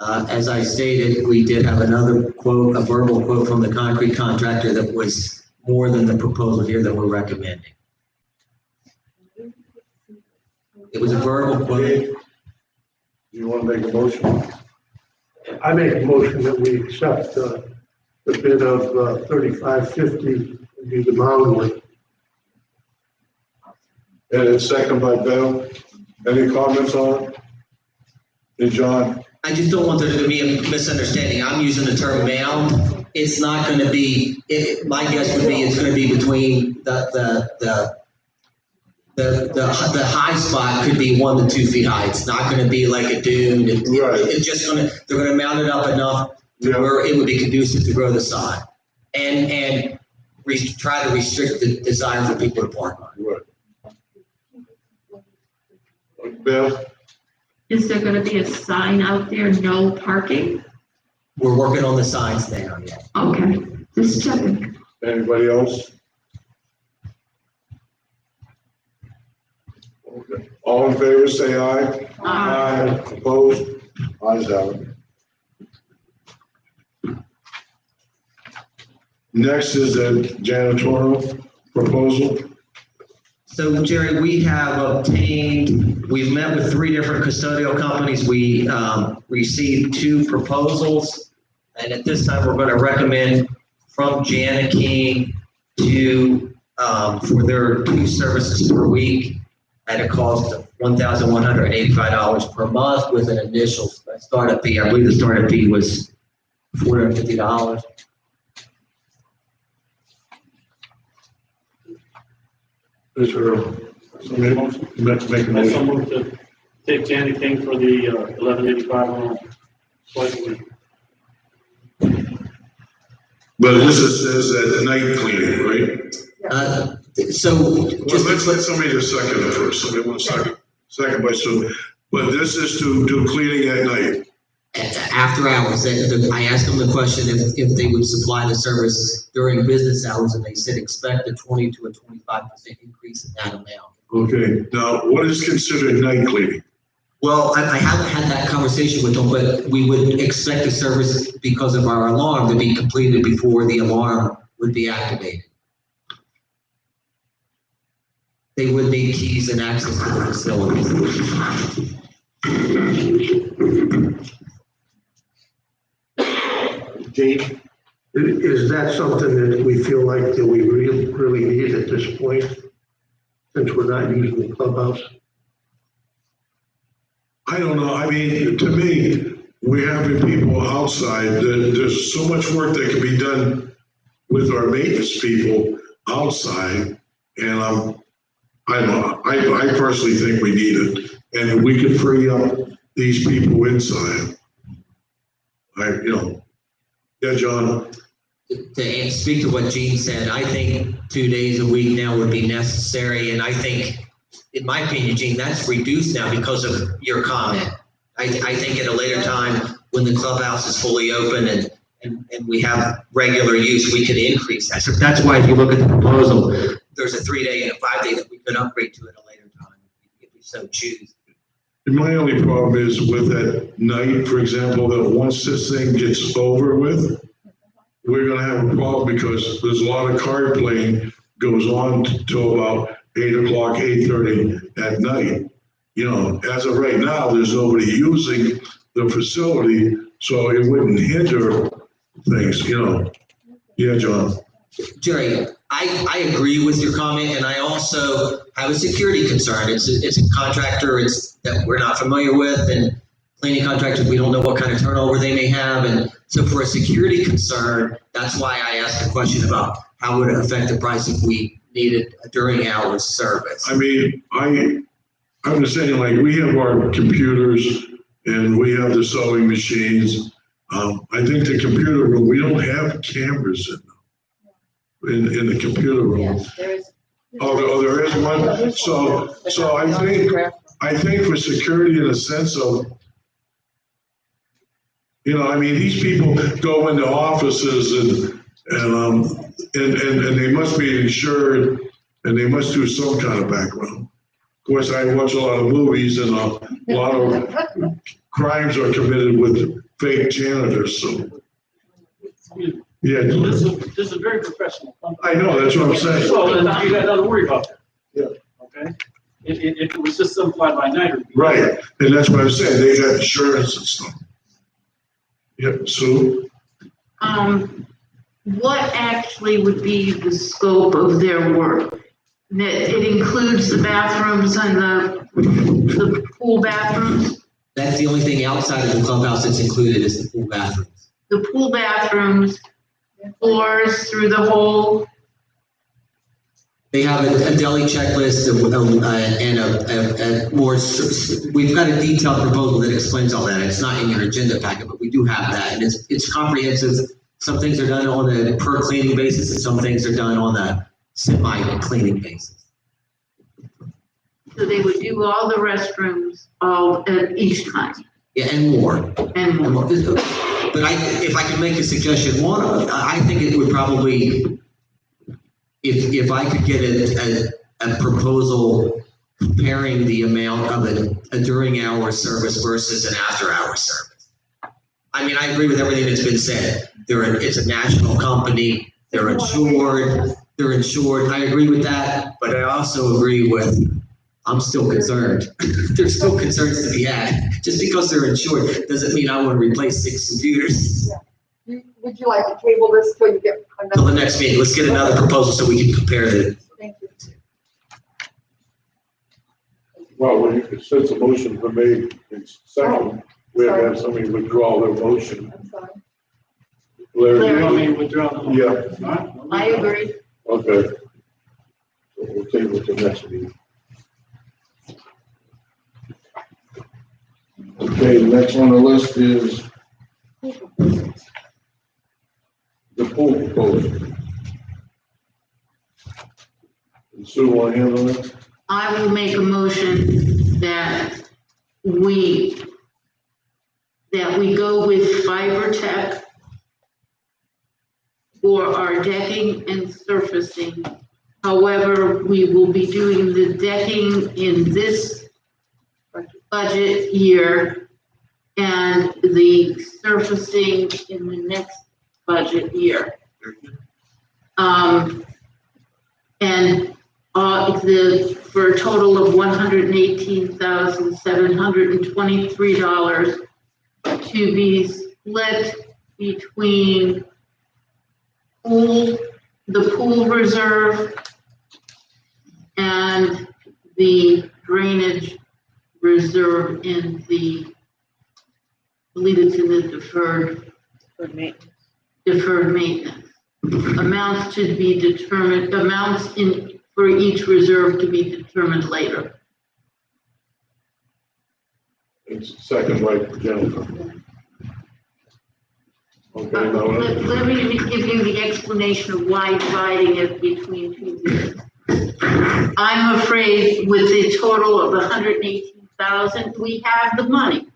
As I stated, we did have another quote, a verbal quote from the concrete contractor that was more than the proposal here that we're recommending. It was a verbal quote. You wanna make a motion? I make a motion that we accept the bid of $35.50 and do the mound work. And it's second by Bill. Any comments on it? Hey, John? I just don't want there to be a misunderstanding. I'm using the term mound. It's not gonna be, my guess would be it's gonna be between the high spot could be 1 to 2 feet high. It's not gonna be like a dune. Right. It's just they're gonna mount it up enough to Yeah. where it would be conducive to grow the sod. And try to restrict the desire for people to park on. Right. Bill? Is there gonna be a sign out there, no parking? We're working on the signs now, yeah. Okay, just checking. Anybody else? Okay. All in favor, say aye. Aye. Opposed? Ayes have it. Next is the janitorial proposal. So Jerry, we've met with 3 different custodial companies. We received 2 proposals. And at this time, we're going to recommend from Jana King for their 2 services per week at a cost of $1,185 per month with an initial startup fee. I believe the startup fee was $450. Is there somebody make a I motion? someone to take Danny King for the 1185 on twice a week. But this says at night cleaning, right? So Well, just let's let somebody just second it first. Somebody want to second by Sue. But this is to do cleaning at night. after hours, I asked them the question if they would supply the service during business hours, and they said expect a 20 to a 25% increase in that amount. Okay, now what is considered night cleaning? Well, I haven't had that conversation with them, but we would expect the service because of our alarm to be completed before the alarm would be activated. They would need keys and access to the facilities. Gene, is that something that we feel like that we really need at this point, since we're not using the clubhouse? I don't know, I mean, to me, we're having people outside, there's so much work that can be done with our maintenance people outside, and I personally think we need it, and we could free up these people inside. Yeah, John? To speak to what Gene said, I think 2 days a week now would be necessary, and I think, in my opinion, Gene, that's reduced now because of your comment. I think at a later time, when the clubhouse is fully open and we have regular use, we could increase that. So that's why if you look at the proposal, there's a 3-day and a 5-day that we could upgrade to at a later time, if we so choose. My only problem is with at night, for example, that once this thing gets over with, we're gonna have a problem because there's a lot of card playing goes on till about 8 o'clock, 8:30 at night. As of right now, there's nobody using the facility, so it wouldn't hinder things, Yeah, John? Jerry, I agree with your comment, and I also have a security concern. It's a contractor that we're not familiar with, and cleaning contractors, we don't know what kind of turnover they may have, and so for a security concern, that's why I asked the question about how would it affect the price if we needed a during hours service. I mean, I'm just saying, like, we have our computers and we have the sewing machines. I think the computer room, we don't have cameras in the computer room. Yes, there is. Oh, there is one? So I think for security in a sense of, these people go into offices and they must be insured and they must do some kind of background. Of course, I watch a lot of movies and a lot of crimes are committed with fake janitors, so. Yeah. This is a very professional company. I know, that's what I'm saying. So then you got nothing to worry about that. Yeah. Okay? If it was just some fly by night. Right, and that's what I'm saying, they got insurance and stuff. Yep, Sue? What actually would be the scope of their work? That it includes the bathrooms and the pool bathrooms? That's the only thing outside of the clubhouse that's included is the pool bathrooms. The pool bathrooms, floors through the whole. They have a deli checklist and a more, we've got a detailed proposal that explains all that. It's not in your agenda packet, but we do have that, and it's comprehensive. Some things are done on a per cleaning basis, and some things are done on a semi-cleaning basis. So they would do all the restrooms all at each time. Yeah, and more. And more. But if I could make a suggestion, I think it would probably, if I could get a proposal comparing the amount of a during hour service versus an after hour service. I mean, I agree with everything that's been said. It's a national company, they're insured. I agree with that, but I also agree with, I'm still concerned. There's still concerns to be had. Just because they're insured doesn't mean I want to replace 6 computers. Would you like to table this till you get Till the another? next meeting, let's get another proposal so we can compare the. Thank you. Well, since the motion's been made, it's second, we have to have somebody withdraw their motion. I'm sorry. Larry, You want me to withdraw the motion? Yeah. All right. I agree. Okay. So we'll table it to next meeting. Okay, next on the list is the pool proposal. Sue, want to handle it? I will make a motion that we go with FiberTech for our decking and surfacing. However, we will be doing the decking in this budget year and the surfacing in the next budget year. And for a total of $118,723 to be split between the pool reserve and the drainage reserve in the, I believe it's in the deferred maintenance. Amounts to be determined, amounts for each reserve to be determined later. It's second by Jennifer. Okay, now, Let me give you the explanation of why dividing it between two years. I'm afraid with the total of 118,000, we have the money.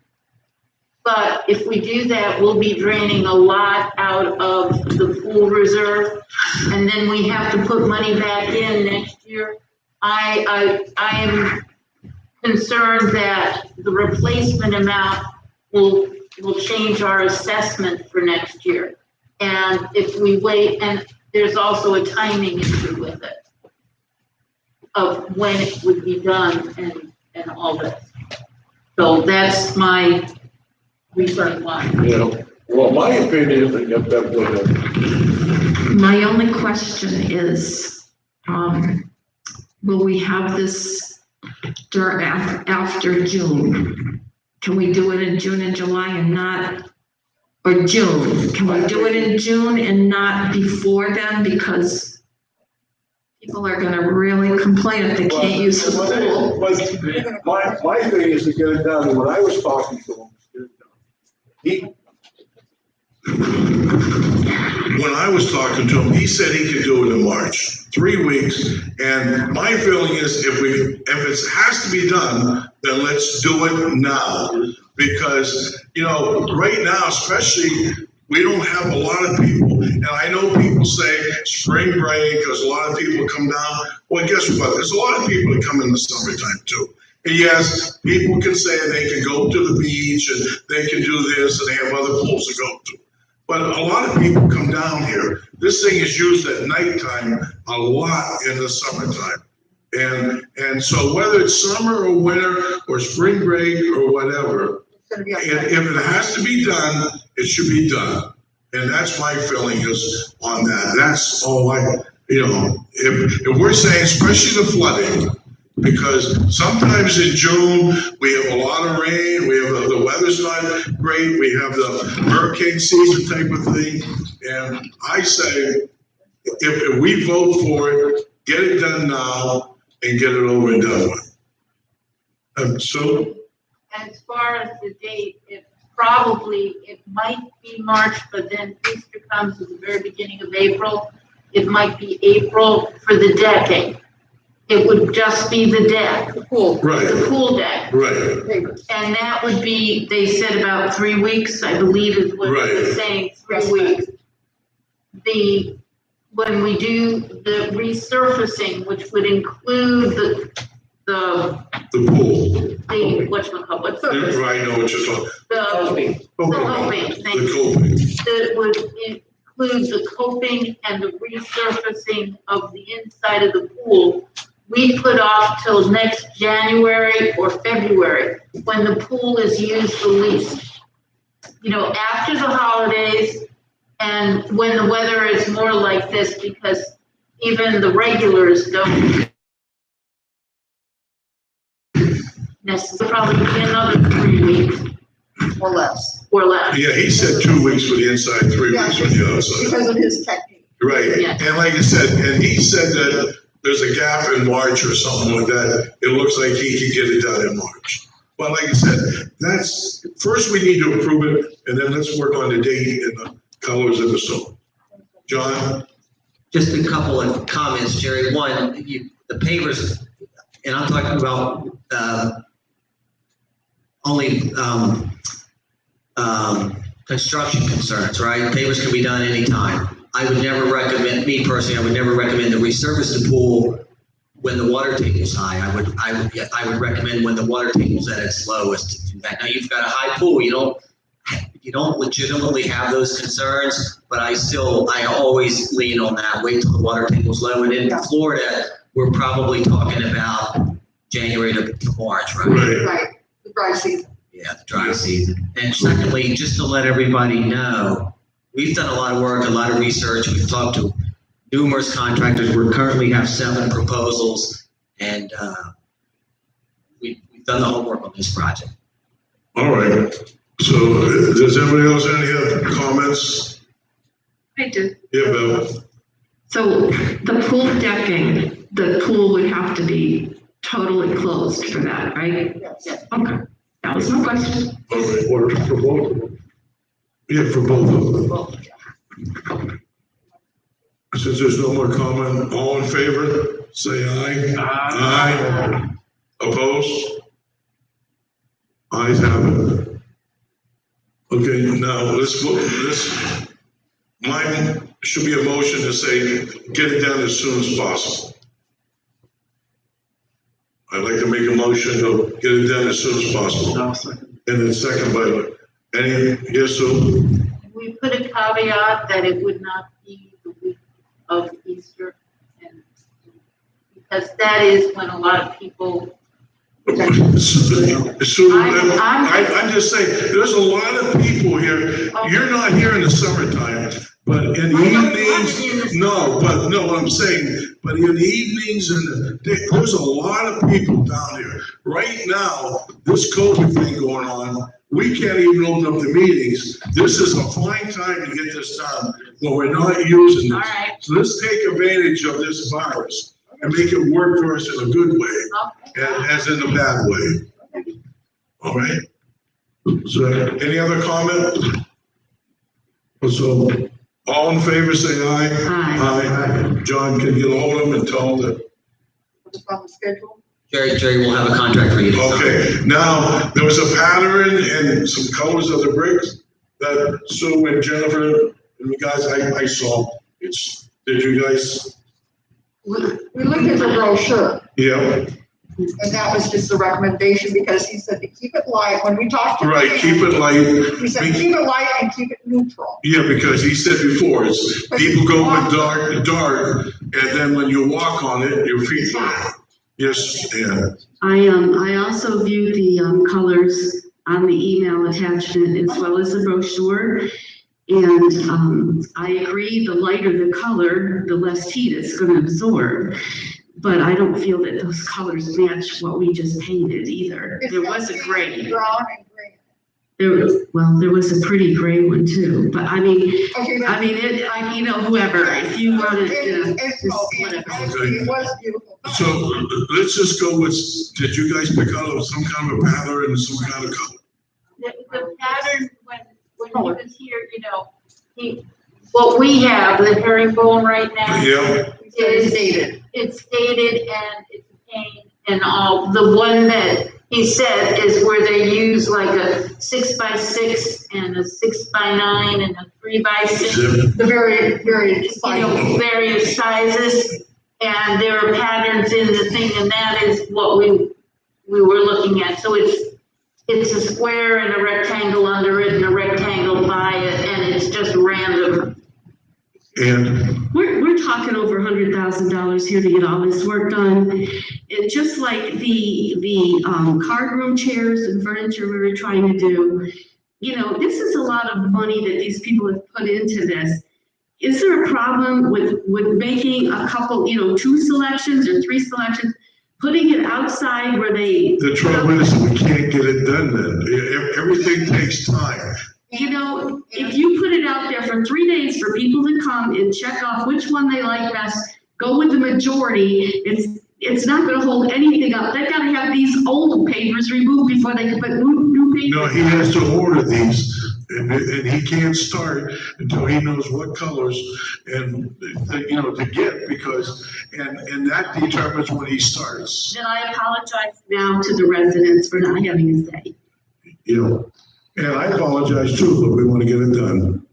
But if we do that, we'll be draining a lot out of the pool reserve, and then we have to put money back in next year. I am concerned that the replacement amount will change our assessment for next year. And if we wait, and there's also a timing issue with it of when it would be done and all this. So that's my reason why. yeah, well, my opinion is that My only question is, will we have this after June? Can we do it in June and July and not, or June? Can we do it in June and not before then? Because people are gonna really complain if they can't use the pool. But my thing is to get it done, and when I was talking to him, when I was talking to him, he said he could do it in March, 3 weeks. And my feeling is if it has to be done, then let's do it now. Because, right now, especially, we don't have a lot of people. And I know people say spring break, because a lot of people come down. Well, guess what? There's a lot of people that come in the summertime too. And yes, people can say they can go to the beach and they can do this and they have other pools to go to. But a lot of people come down here. This thing is used at nighttime a lot in the summertime. And so whether it's summer or winter or spring break or whatever, if it has to be done, it should be done. And that's my feeling is on that. That's all if we're saying, especially the flooding, because sometimes in June, we have a lot of rain, we have the weather's not great, we have the hurricane season type of thing. And I say, if we vote for it, get it done now and get it over and done with. So. As far as the date, it might be March, but then Easter comes at the very beginning of April. It might be April for the decking. It would just be the deck. The pool. Right. The pool deck. Right. And that would be, they said about 3 weeks, I believe is what they were saying, 3 weeks. When we do the resurfacing, which would include the pool. What's the? Right, I know what you're talking. The coping, thank you. That would include the coping and the resurfacing of the inside of the pool. We put off till next January or February when the pool is used the least. After the holidays and when the weather is more like this, because even the regulars don't necessarily, probably be another 3 weeks. Or less. Yeah, he said 2 weeks for the inside, 3 weeks for the outside. Because of his technique. Right, Yeah. and like I said, and he said that there's a gap in March or something like that. It looks like he could get it done in March. But like I said, first we need to approve it, and then let's work on the date and the colors of the stone. John? Just a couple of comments, Jerry. One, the pavers, and I'm talking about only construction concerns, right? Pavers can be done anytime. I would never recommend, me personally, I would never recommend to resurface the pool when the water table's high. I would recommend when the water table's at its lowest to do that. Now, you've got a high pool, you don't legitimately have those concerns, but I always lean on that, wait till the water table's low. And in Florida, we're probably talking about January to March, right? Right, the dry season. Yeah, the dry season. And secondly, just to let everybody know, we've done a lot of work, a lot of research. We've talked to numerous contractors. We currently have 7 proposals, and we've done the homework on this project. All right. So does anybody else have any other comments? I do. Yeah, Bill. So the pool decking, the pool would have to be totally closed for that, right? Yes. Okay, that was my question. All right. Or for both of them. Yeah, for both of them. Since there's no more comment, all in favor, say aye. Aye. Opposed? Ayes have it. Okay, now mine should be a motion to say, get it done as soon as possible. I'd like to make a motion to get it done as soon as possible. And then second by any, yes, Sue? We put a caveat that it would not be the week of Easter, and because that is when a lot of people. So, I'm just saying, there's a lot of people here. You're not here in the summertime, but in the evenings, what I'm saying, but in the evenings and there's a lot of people down here. Right now, this COVID thing going on, we can't even open up the meetings. This is a fine time to get this done, but we're not using it. Right. So let's take advantage of this virus and make it work for us in a good way, as in a bad way. All right? So, any other comment? So, all in favor, say aye. Aye. John, can you get a hold of him and tell him that? What's on the schedule? Jerry will have a contract for you to sign. Okay, now, there was a pattern and some colors of the bricks that Sue and Jennifer and the guys I saw. Did you guys? We looked at the brochure, Yeah, and that was just the recommendation, because he said to keep it light. When we talked to right, him, keep it light. he said, keep it light and keep it neutral. Yeah, because he said before, it's people go with dark, and then when you walk on it, your feet fly. Yes, yeah. I also viewed the colors on the email attachment as well as the brochure. And I agree, the lighter the color, the less heat it's going to absorb. But I don't feel that those colors match what we just painted either. There was a gray. Brown and green. There was a pretty gray one too. But I mean, Okay, whoever, if you wanted to, It was beautiful. So let's just go with, did you guys pick out some kind of a pattern and some kind of color? The pattern, when he was here, what we have, the herringbone right now. Yeah, It's dated. It's dated and it's paint and all. The one that he said is where they use like a 6x6 and a 6x9 and a 3x6. The very, very Various sizes. And there are patterns in the thing, and that is what we were looking at. So it's a square and a rectangle under it and a rectangle by it, and it's just random. and we're talking over $100,000 here to get all this work done. And just like the card room chairs and furniture we were trying to do, this is a lot of money that these people have put into this. Is there a problem with making a couple, 2 selections or 3 selections, putting it outside where they? the trouble is, we can't get it done then. Everything takes time. If you put it out there for 3 days for people to come and check off which one they like best, go with the majority, it's not gonna hold anything up. They've gotta have these old papers removed before they can put new papers. No, he has to order these, and he can't start until he knows what colors and, to get, because, and that determines when he starts. Then I apologize now to the residents for not having a say. And I apologize too, but we want to get it done.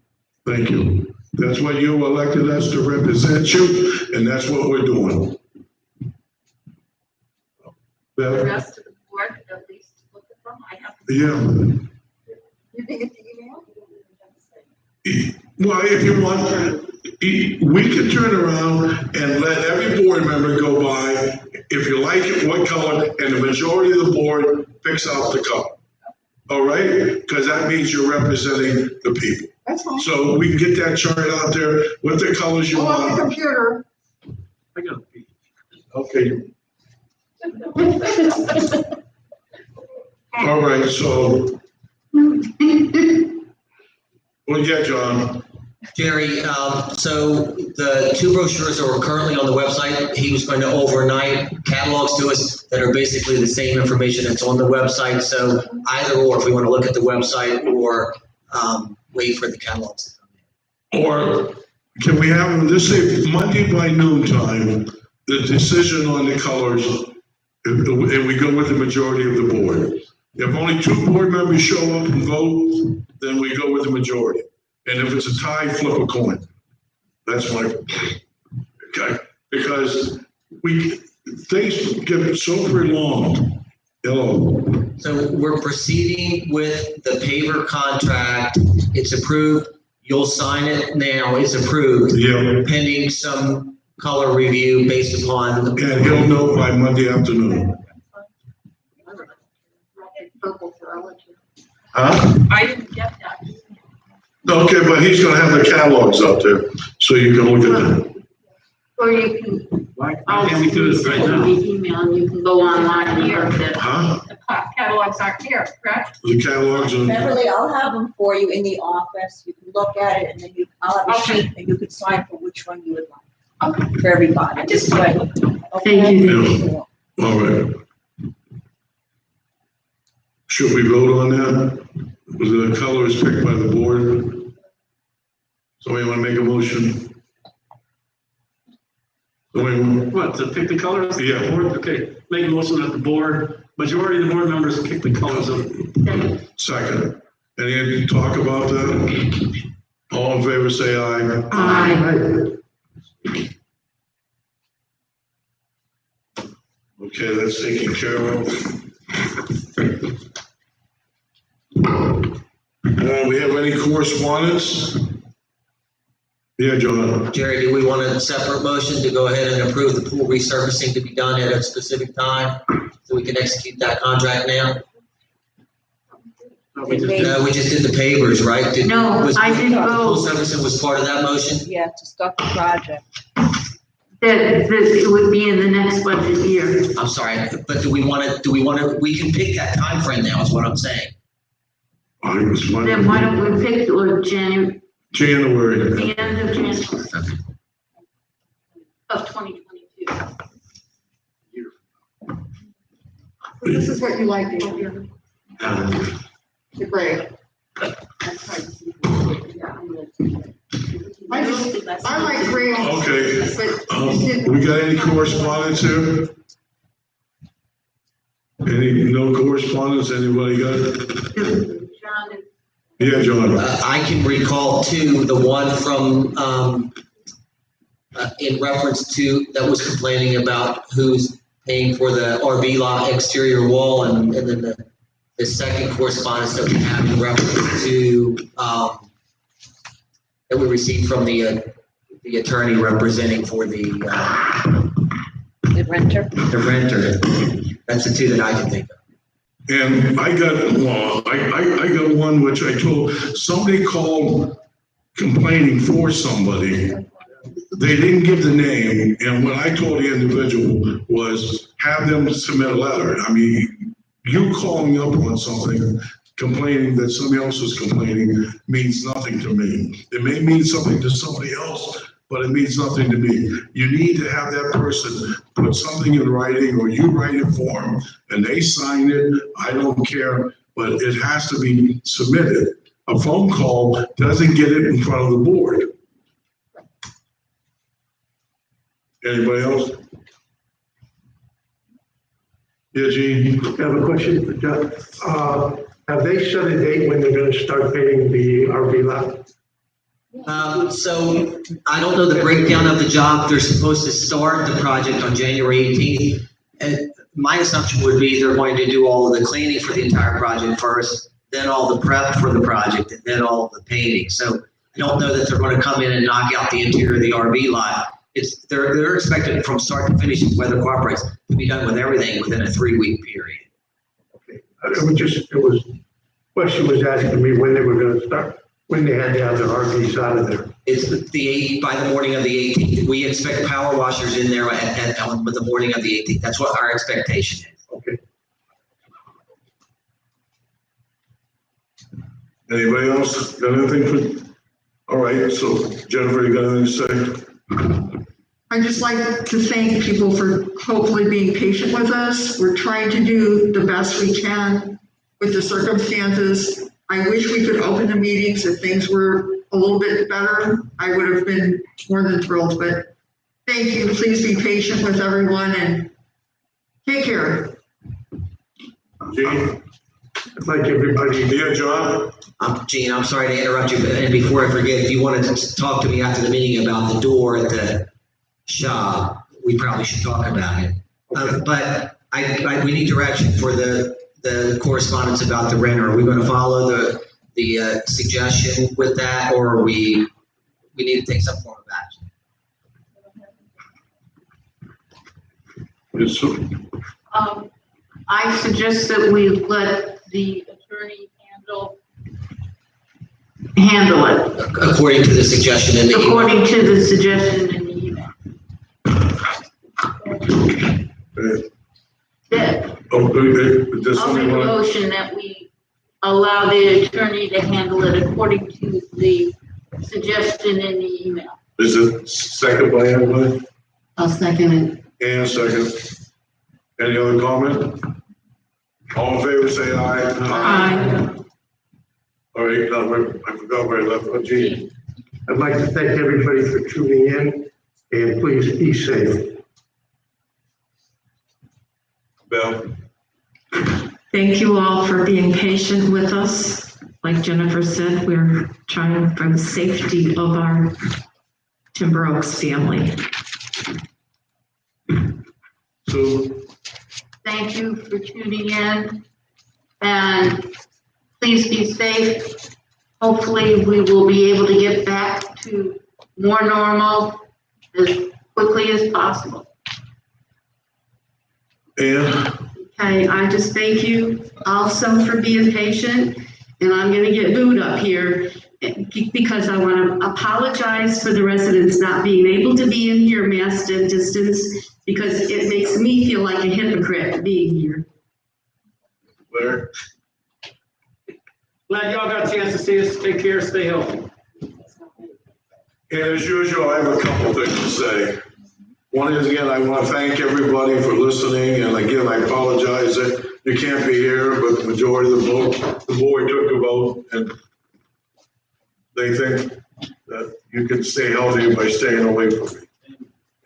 Thank you. That's what you elected us to represent you, and that's what we're doing. the Bev? rest of the board at least look at them. I have. Yeah. You think it's the email? Well, if you want, we can turn around and let every board member go by, if you like it, what color, and the majority of the board picks out the color. All right? Because that means you're representing the people. That's fine. So we can get that chart out there with the colors you Go on the want. computer. I got a piece. Okay. All right, so, well, yeah, John. Jerry, so the two brochures that are currently on the website, he was going to overnight catalogs to us that are basically the same information that's on the website. So either or, if we want to look at the website or wait for the catalogs to come in. Or can we have them, this say Monday by noon time, the decision on the colors, and we go with the majority of the board. If only two board members show up and vote, then we go with the majority. And if it's a tie, flip a coin. That's my, okay, because things get so prolonged. Hello. So we're proceeding with the paver contract. It's approved. You'll sign it now. It's approved. Yeah, Pending some color review based upon the. and he'll know by Monday afternoon. Purple for allergy. Huh? I didn't get that. Okay, but he's gonna have the catalogs out there, so you can look at them. Or you can, Why can't we do this right now? email, and you can go online and look at it. Huh? The catalogs aren't here, correct? The catalogs are, Beverly, I'll have them for you in the office. You can look at it and then I'll have a Okay. sheet and you can sign for which one you would like. Okay. For everybody. Just Right. Thank you. yeah, all right. Should we vote on that? The color is picked by the board. Somebody wanna make a motion? Somebody want- What, to pick the colors? Yeah. Board? Okay, make a motion that the board, majority of the board members pick the colors of. Second. Any talk about that? All in favor, say aye. Aye. Okay, that's taken care of. We have any correspondence? Yeah, John. Jerry, do we want a separate motion to go ahead and approve the pool resurfacing to be done at a specific time? So we can execute that contract now? We just did- No, we just did the pavers, right? No, I did The pool both. servicing was part of that motion? Yeah, to start the project. That it would be in the next budget year. I'm sorry, but do we want to, we can pick that time frame now, is what I'm saying. I was Then why don't we pick January, January. the end of January Of 2022. This is what you like, the gray. I like gray. Okay. But We got any correspondence here? No correspondence, anybody got? Yeah, John. I can recall too, the one from, in reference to, that was complaining about who's paying for the RV lot exterior wall, and then the second correspondence that we have in reference to, that we received from the attorney representing for the renter. the renter. That's the two that I can think of. And I got, well, I got one which I told, somebody called complaining for somebody. They didn't give the name, and what I told the individual was have them submit a letter. I mean, you calling up on something, complaining that somebody else is complaining means nothing to me. It may mean something to somebody else, but it means nothing to me. You need to have that person put something in writing, or you write it for them and they sign it. I don't care, but it has to be submitted. A phone call doesn't get it in front of the board. Anybody else? Yeah, Gene? I have a question for John. Have they set a date when they're gonna start paying the RV lot? So I don't know the breakdown of the job. They're supposed to start the project on January 18th. And my assumption would be they're going to do all of the cleaning for the entire project first, then all the prep for the project, and then all the painting. So I don't know that they're going to come in and knock out the interior of the RV lot. They're expected from start to finish, if weather cooperates, to be done with everything within a 3-week period. Okay. Question was asking me when they were gonna start, when they had to have their RVs out of there. It's by the morning of the 18th. We expect power washers in there with the morning of the 18th. That's what our expectation is. Okay. Anybody else got anything for, all right, so Jennifer, you got anything to say? I'd just like to thank people for hopefully being patient with us. We're trying to do the best we can with the circumstances. I wish we could open the meetings if things were a little bit better. I would have been more than thrilled, but thank you. Please be patient with everyone and take care. Gene? I'd like everybody, Yeah, John? Gene, I'm sorry to interrupt you, and before I forget, if you wanted to talk to me after the meeting about the door at the shop, we probably should talk about it. But we need direction for the correspondence about the renter. Are we going to follow the suggestion with that, or we need to take some form of action? Yes, sir. I suggest that we let the attorney handle it, According to the suggestion in the email. according to the suggestion in the email. That, Oh, okay, this I'll one, make a motion that we allow the attorney to handle it according to the suggestion in the email. is it second by anybody? I'll second it. And second. Any other comment? All in favor, say aye. Aye. All right, now, I forgot where I left, Gene. I'd like to thank everybody for tuning in, and please be safe. Bell? Thank you all for being patient with us. Like Jennifer said, we're trying for the safety of our Timber Oaks family. So, Thank you for tuning in, and please be safe. Hopefully, we will be able to get back to more normal as quickly as possible. and Okay, I just thank you also for being patient, and I'm gonna get booed up here because I want to apologize for the residents not being able to be in here masked and distance, because it makes me feel like a hypocrite being here. Larry? Glad y'all got a chance to see us. Take care, stay healthy. And as usual, I have a couple things to say. One is, again, I want to thank everybody for listening, and again, I apologize that you can't be here, but the majority of the board took a vote, and they think that you can stay healthy by staying away from me.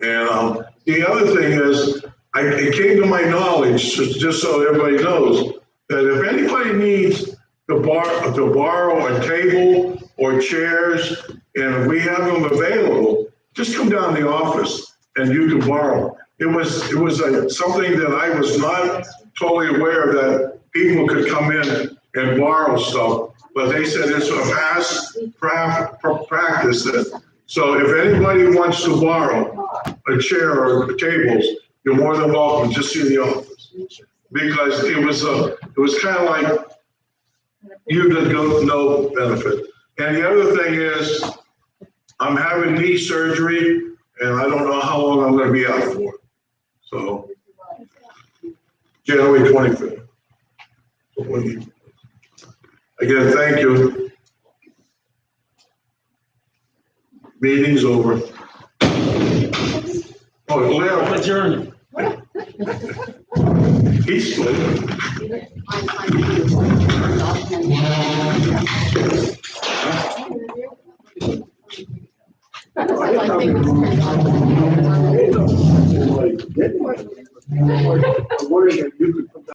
And the other thing is, it came to my knowledge, just so everybody knows, that if anybody needs to borrow a table or chairs, and we have them available, just come down to the office and you can borrow. It was something that I was not totally aware of, that people could come in and borrow stuff, but they said it's a past practice. So if anybody wants to borrow a chair or tables, you're more than welcome. Just see the office, because it was kind of like you did no benefit. And the other thing is, I'm having knee surgery, and I don't know how long I'm going to be out for. So January 25th. Again, thank you. Meeting's over. Oh, Larry. Adjourned. He's sleeping. I think it's pretty. What is it? You could